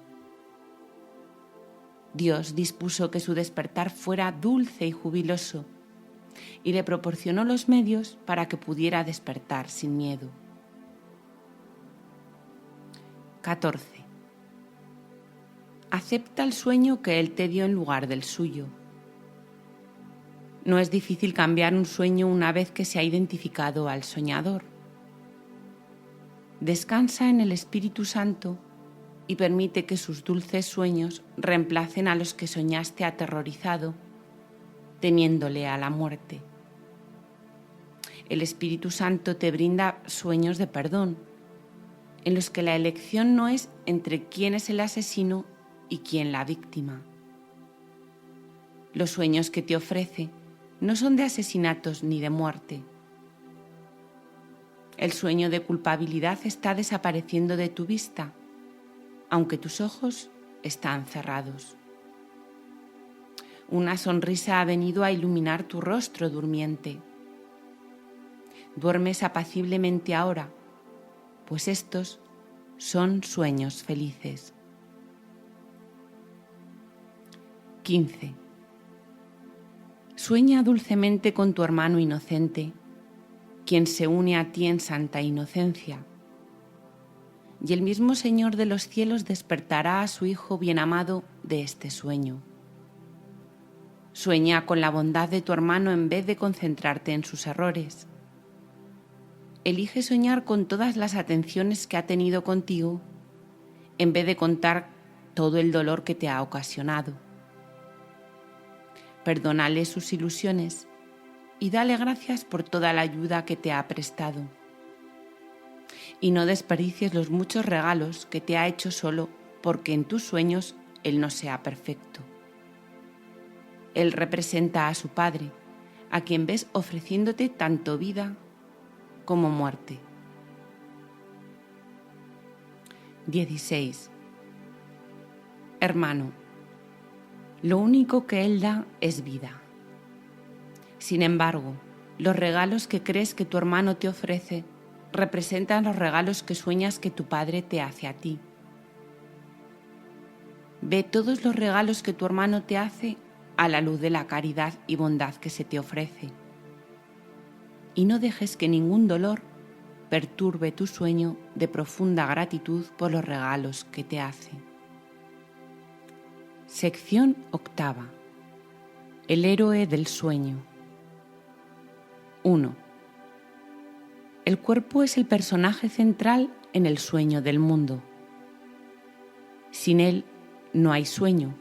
Dios dispuso que su despertar fuera dulce y jubiloso y le proporcionó los medios para que pudiera despertar sin miedo. 14. Acepta el sueño que Él te dio en lugar del suyo. No es difícil cambiar un sueño una vez que se ha identificado al soñador. Descansa en el Espíritu Santo y permite que sus dulces sueños reemplacen a los que soñaste aterrorizado, temiéndole a la muerte. El Espíritu Santo te brinda sueños de perdón, en los que la elección no es entre quién es el asesino y quién la víctima. Los sueños que te ofrece no son de asesinatos ni de muerte. El sueño de culpabilidad está desapareciendo de tu vista, aunque tus ojos están cerrados. Una sonrisa ha venido a iluminar tu rostro durmiente. Duermes apaciblemente ahora, pues estos son sueños felices. 15. Sueña dulcemente con tu hermano inocente, quien se une a ti en santa inocencia, y el mismo Señor de los cielos despertará a su Hijo bien amado de este sueño. Sueña con la bondad de tu hermano en vez de concentrarte en sus errores. Elige soñar con todas las atenciones que ha tenido contigo, en vez de contar todo el dolor que te ha ocasionado. Perdónale sus ilusiones y dale gracias por toda la ayuda que te ha prestado. Y no desperdicies los muchos regalos que te ha hecho solo porque en tus sueños él no sea perfecto. Él representa a su Padre, a quien ves ofreciéndote tanto vida como muerte. 16. Hermano, lo único que Él da es vida. Sin embargo, los regalos que crees que tu hermano te ofrece representan los regalos que sueñas que tu Padre te hace a ti. Ve todos los regalos que tu hermano te hace a la luz de la caridad y bondad que se te ofrece. Y no dejes que ningún dolor perturbe tu sueño de profunda gratitud por los regalos que te hace. Sección octava. El héroe del sueño. 1. El cuerpo es el personaje central en el sueño del mundo. Sin él no hay sueño,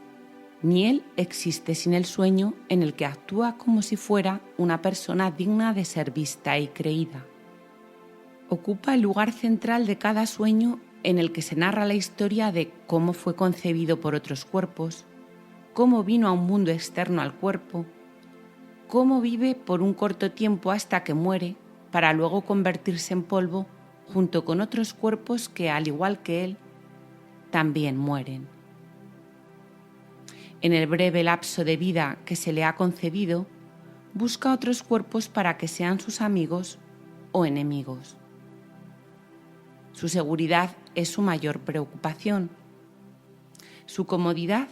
ni él existe sin el sueño en el que actúa como si fuera una persona digna de ser vista y creída. Ocupa el lugar central de cada sueño en el que se narra la historia de cómo fue concebido por otros cuerpos, cómo vino a un mundo externo al cuerpo, cómo vive por un corto tiempo hasta que muere, para luego convertirse en polvo junto con otros cuerpos que, al igual que él, también mueren. En el breve lapso de vida que se le ha concedido, busca otros cuerpos para que sean sus amigos o enemigos. Su seguridad es su mayor preocupación. Su comodidad,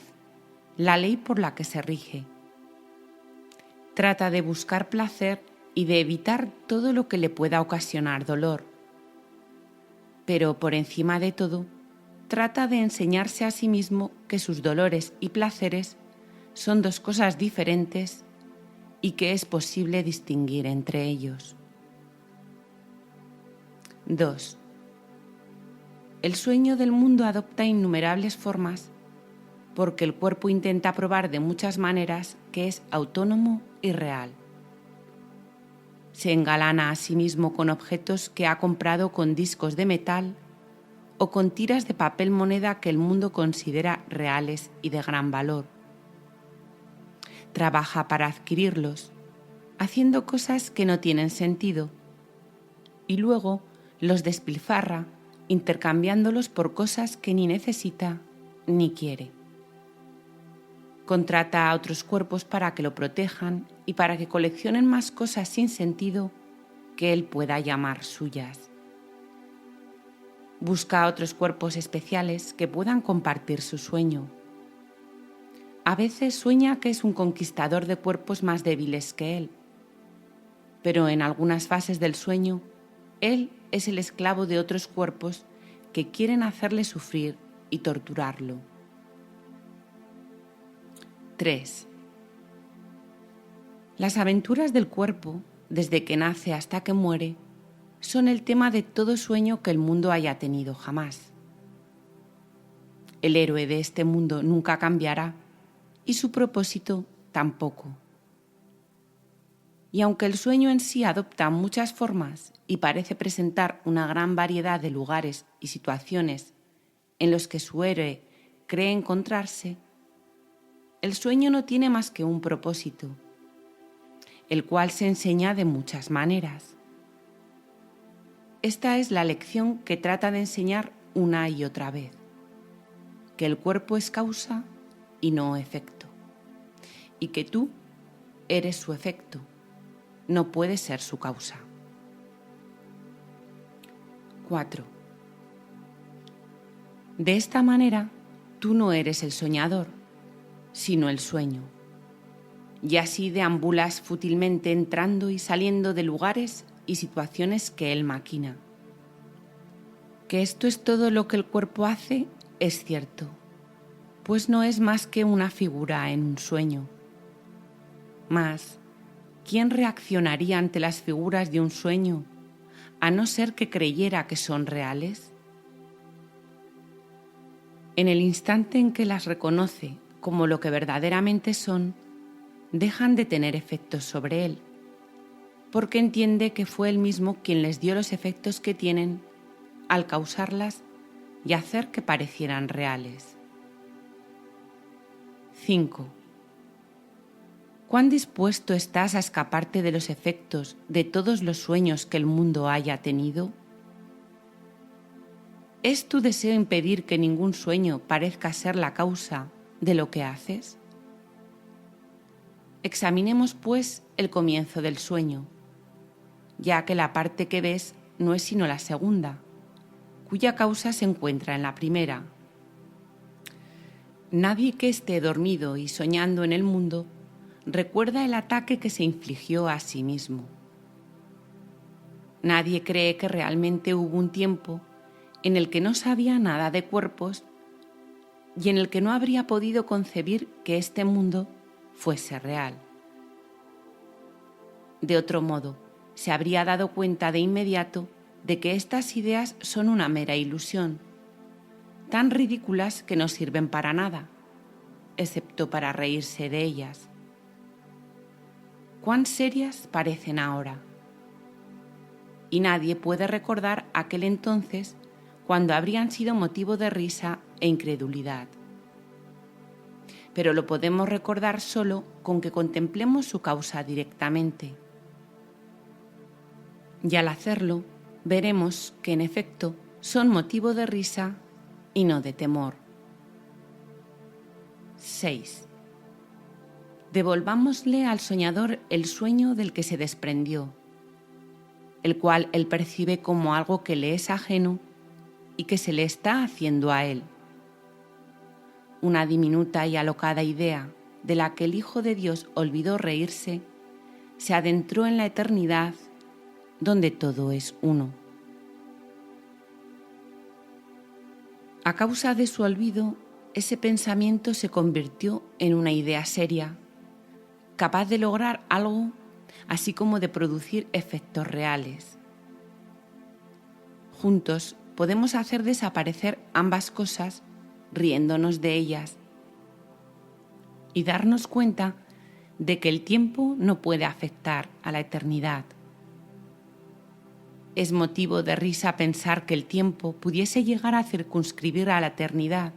la ley por la que se rige. Trata de buscar placer y de evitar todo lo que le pueda ocasionar dolor. Pero por encima de todo, trata de enseñarse a sí mismo que sus dolores y placeres son dos cosas diferentes y que es posible distinguir entre ellos. 2. El sueño del mundo adopta innumerables formas porque el cuerpo intenta probar de muchas maneras que es autónomo y real. Se engalana a sí mismo con objetos que ha comprado con discos de metal o con tiras de papel moneda que el mundo considera reales y de gran valor. Trabaja para adquirirlos, haciendo cosas que no tienen sentido, y luego los despilfarra intercambiándolos por cosas que ni necesita ni quiere. Contrata a otros cuerpos para que lo protejan y para que coleccionen más cosas sin sentido que él pueda llamar suyas. Busca a otros cuerpos especiales que puedan compartir su sueño. A veces sueña que es un conquistador de cuerpos más débiles que él, pero en algunas fases del sueño, él es el esclavo de otros cuerpos que quieren hacerle sufrir y torturarlo. 3. Las aventuras del cuerpo, desde que nace hasta que muere, son el tema de todo sueño que el mundo haya tenido jamás. El héroe de este mundo nunca cambiará y su propósito tampoco. Y aunque el sueño en sí adopta muchas formas y parece presentar una gran variedad de lugares y situaciones en los que su héroe cree encontrarse, el sueño no tiene más que un propósito, el cual se enseña de muchas maneras. Esta es la lección que trata de enseñar una y otra vez, que el cuerpo es causa y no efecto, y que tú eres su efecto, no puedes ser su causa. 4. De esta manera, tú no eres el soñador, sino el sueño, y así deambulas fútilmente entrando y saliendo de lugares y situaciones que él maquina. Que esto es todo lo que el cuerpo hace es cierto, pues no es más que una figura en un sueño. Mas, ¿quién reaccionaría ante las figuras de un sueño, a no ser que creyera que son reales? En el instante en que las reconoce como lo que verdaderamente son, dejan de tener efectos sobre él, porque entiende que fue él mismo quien les dio los efectos que tienen al causarlas y hacer que parecieran reales. 5. ¿Cuán dispuesto estás a escaparte de los efectos de todos los sueños que el mundo haya tenido? ¿Es tu deseo impedir que ningún sueño parezca ser la causa de lo que haces? Examinemos, pues, el comienzo del sueño, ya que la parte que ves no es sino la segunda, cuya causa se encuentra en la primera. Nadie que esté dormido y soñando en el mundo recuerda el ataque que se infligió a sí mismo. Nadie cree que realmente hubo un tiempo en el que no sabía nada de cuerpos y en el que no habría podido concebir que este mundo fuese real. De otro modo, se habría dado cuenta de inmediato de que estas ideas son una mera ilusión, tan ridículas que no sirven para nada, excepto para reírse de ellas. Cuán serias parecen ahora. Y nadie puede recordar aquel entonces cuando habrían sido motivo de risa e incredulidad. Pero lo podemos recordar solo con que contemplemos su causa directamente. Y al hacerlo, veremos que en efecto son motivo de risa y no de temor. 6. Devolvámosle al soñador el sueño del que se desprendió, el cual él percibe como algo que le es ajeno y que se le está haciendo a él. Una diminuta y alocada idea de la que el Hijo de Dios olvidó reírse, se adentró en la eternidad donde todo es uno. A causa de su olvido, ese pensamiento se convirtió en una idea seria, capaz de lograr algo, así como de producir efectos reales. Juntos podemos hacer desaparecer ambas cosas riéndonos de ellas y darnos cuenta de que el tiempo no puede afectar a la eternidad. Es motivo de risa pensar que el tiempo pudiese llegar a circunscribir a la eternidad,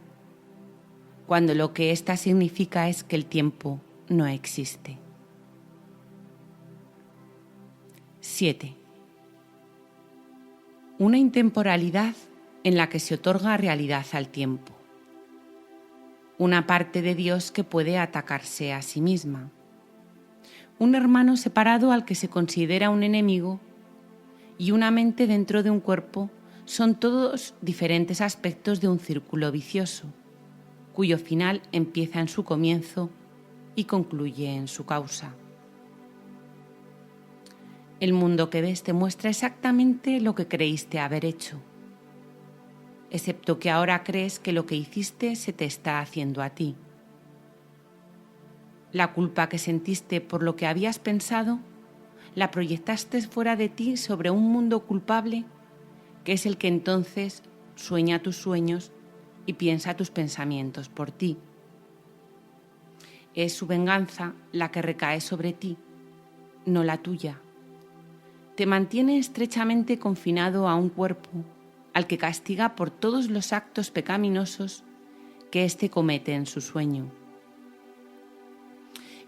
cuando lo que ésta significa es que el tiempo no existe. 7. Una intemporalidad en la que se otorga realidad al tiempo. Una parte de Dios que puede atacarse a sí misma. Un hermano separado al que se considera un enemigo y una mente dentro de un cuerpo son todos diferentes aspectos de un círculo vicioso, cuyo final empieza en su comienzo y concluye en su causa. El mundo que ves te muestra exactamente lo que creíste haber hecho, excepto que ahora crees que lo que hiciste se te está haciendo a ti. La culpa que sentiste por lo que habías pensado, la proyectaste fuera de ti sobre un mundo culpable, que es el que entonces sueña tus sueños y piensa tus pensamientos por ti. Es su venganza la que recae sobre ti, no la tuya. Te mantiene estrechamente confinado a un cuerpo al que castiga por todos los actos pecaminosos que éste comete en su sueño.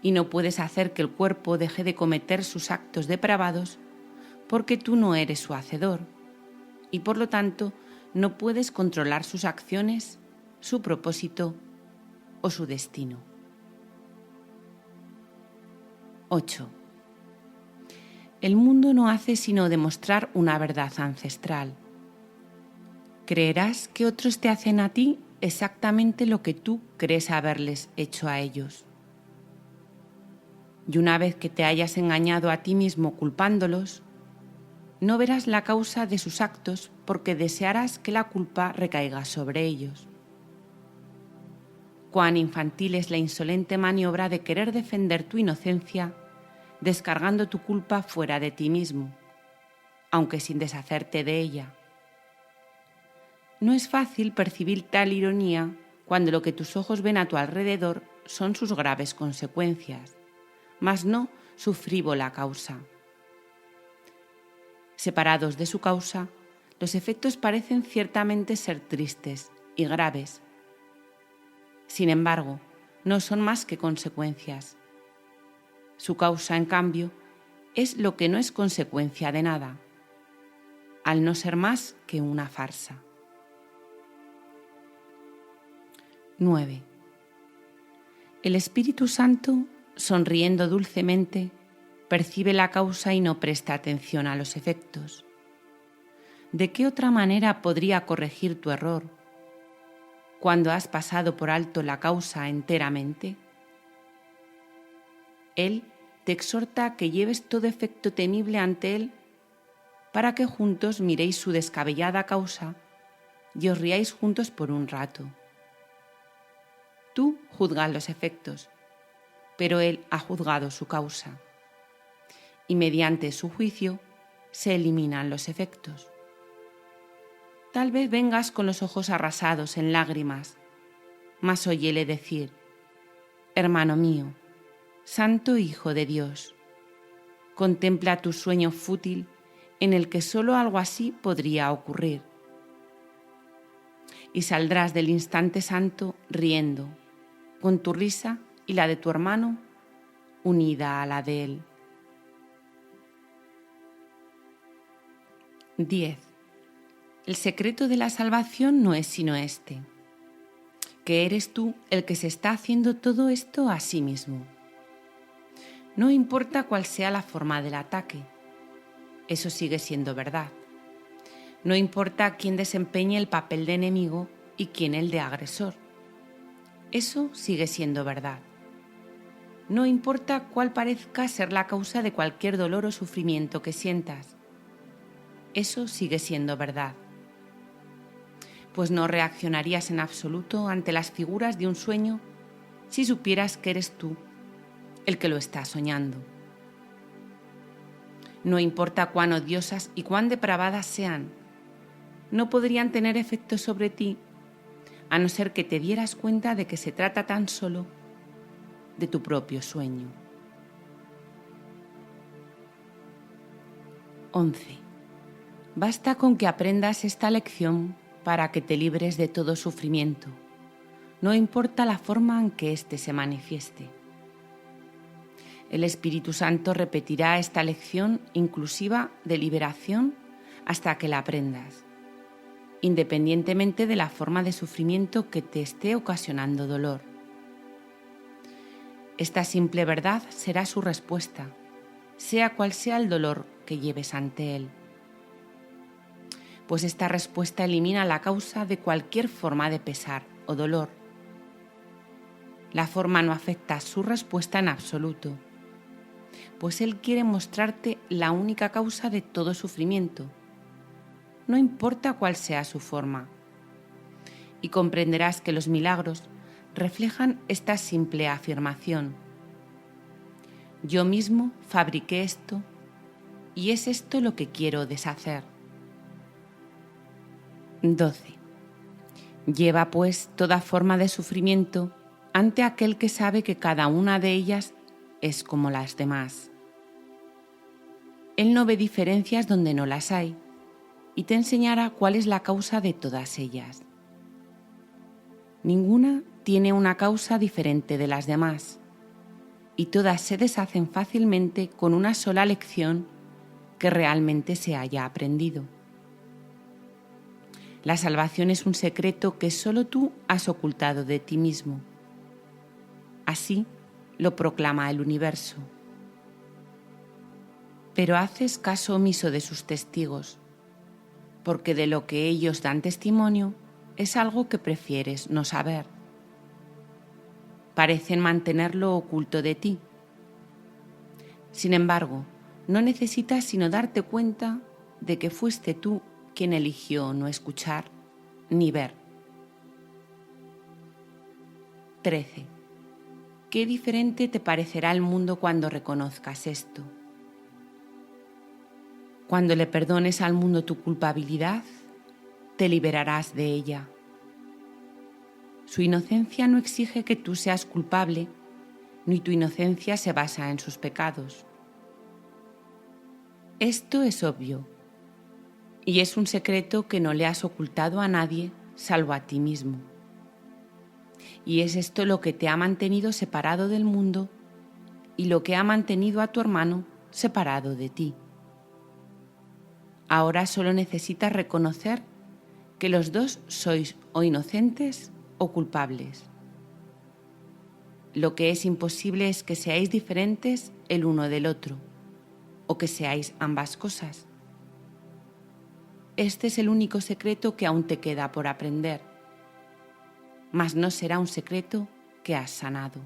Y no puedes hacer que el cuerpo deje de cometer sus actos depravados porque tú no eres su hacedor y por lo tanto no puedes controlar sus acciones, su propósito o su destino. 8. El mundo no hace sino demostrar una verdad ancestral. Creerás que otros te hacen a ti exactamente lo que tú crees haberles hecho a ellos. Y una vez que te hayas engañado a ti mismo culpándolos, no verás la causa de sus actos porque desearás que la culpa recaiga sobre ellos. Cuán infantil es la insolente maniobra de querer defender tu inocencia descargando tu culpa fuera de ti mismo, aunque sin deshacerte de ella. No es fácil percibir tal ironía cuando lo que tus ojos ven a tu alrededor son sus graves consecuencias, mas no su frívola causa. Separados de su causa, los efectos parecen ciertamente ser tristes y graves. Sin embargo, no son más que consecuencias. Su causa, en cambio, es lo que no es consecuencia de nada, al no ser más que una farsa. 9. El Espíritu Santo, sonriendo dulcemente, percibe la causa y no presta atención a los efectos. ¿De qué otra manera podría corregir tu error cuando has pasado por alto la causa enteramente? Él te exhorta a que lleves todo efecto temible ante Él para que juntos miréis su descabellada causa y os riáis juntos por un rato. Tú juzgas los efectos, pero Él ha juzgado su causa, y mediante su juicio se eliminan los efectos. Tal vez vengas con los ojos arrasados en lágrimas, mas óyele decir: hermano mío, Santo Hijo de Dios, contempla tu sueño fútil en el que solo algo así podría ocurrir. Y saldrás del instante santo riendo, con tu risa y la de tu hermano unida a la de él. 10. El secreto de la salvación no es sino este, que eres tú el que se está haciendo todo esto a sí mismo. No importa cuál sea la forma del ataque, eso sigue siendo verdad. No importa quién desempeñe el papel de enemigo y quién el de agresor, eso sigue siendo verdad. No importa cuál parezca ser la causa de cualquier dolor o sufrimiento que sientas, eso sigue siendo verdad. Pues no reaccionarías en absoluto ante las figuras de un sueño si supieras que eres tú el que lo está soñando. No importa cuán odiosas y cuán depravadas sean, no podrían tener efecto sobre ti a no ser que te dieras cuenta de que se trata tan solo de tu propio sueño. 11. Basta con que aprendas esta lección para que te libres de todo sufrimiento, no importa la forma en que éste se manifieste. El Espíritu Santo repetirá esta lección inclusiva de liberación hasta que la aprendas, independientemente de la forma de sufrimiento que te esté ocasionando dolor. Esta simple verdad será su respuesta, sea cual sea el dolor que lleves ante él. Pues esta respuesta elimina la causa de cualquier forma de pesar o dolor. La forma no afecta su respuesta en absoluto, pues Él quiere mostrarte la única causa de todo sufrimiento, no importa cuál sea su forma. Y comprenderás que los milagros reflejan esta simple afirmación: yo mismo fabriqué esto y es esto lo que quiero deshacer. 12. Lleva pues toda forma de sufrimiento ante aquel que sabe que cada una de ellas es como las demás. Él no ve diferencias donde no las hay y te enseñará cuál es la causa de todas ellas. Ninguna tiene una causa diferente de las demás y todas se deshacen fácilmente con una sola lección que realmente se haya aprendido. La salvación es un secreto que solo tú has ocultado de ti mismo. Así lo proclama el universo. Pero haces caso omiso de sus testigos, porque de lo que ellos dan testimonio es algo que prefieres no saber. Parecen mantenerlo oculto de ti. Sin embargo, no necesitas sino darte cuenta de que fuiste tú quien eligió no escuchar ni ver. 13. Qué diferente te parecerá el mundo cuando reconozcas esto. Cuando le perdones al mundo tu culpabilidad, te liberarás de ella. Su inocencia no exige que tú seas culpable, ni tu inocencia se basa en sus pecados. Esto es obvio, y es un secreto que no le has ocultado a nadie salvo a ti mismo. Y es esto lo que te ha mantenido separado del mundo y lo que ha mantenido a tu hermano separado de ti. Ahora solo necesitas reconocer que los dos sois o inocentes o culpables. Lo que es imposible es que seáis diferentes el uno del otro, o que seáis ambas cosas. Este es el único secreto que aún te queda por aprender, mas no será un secreto que has sanado.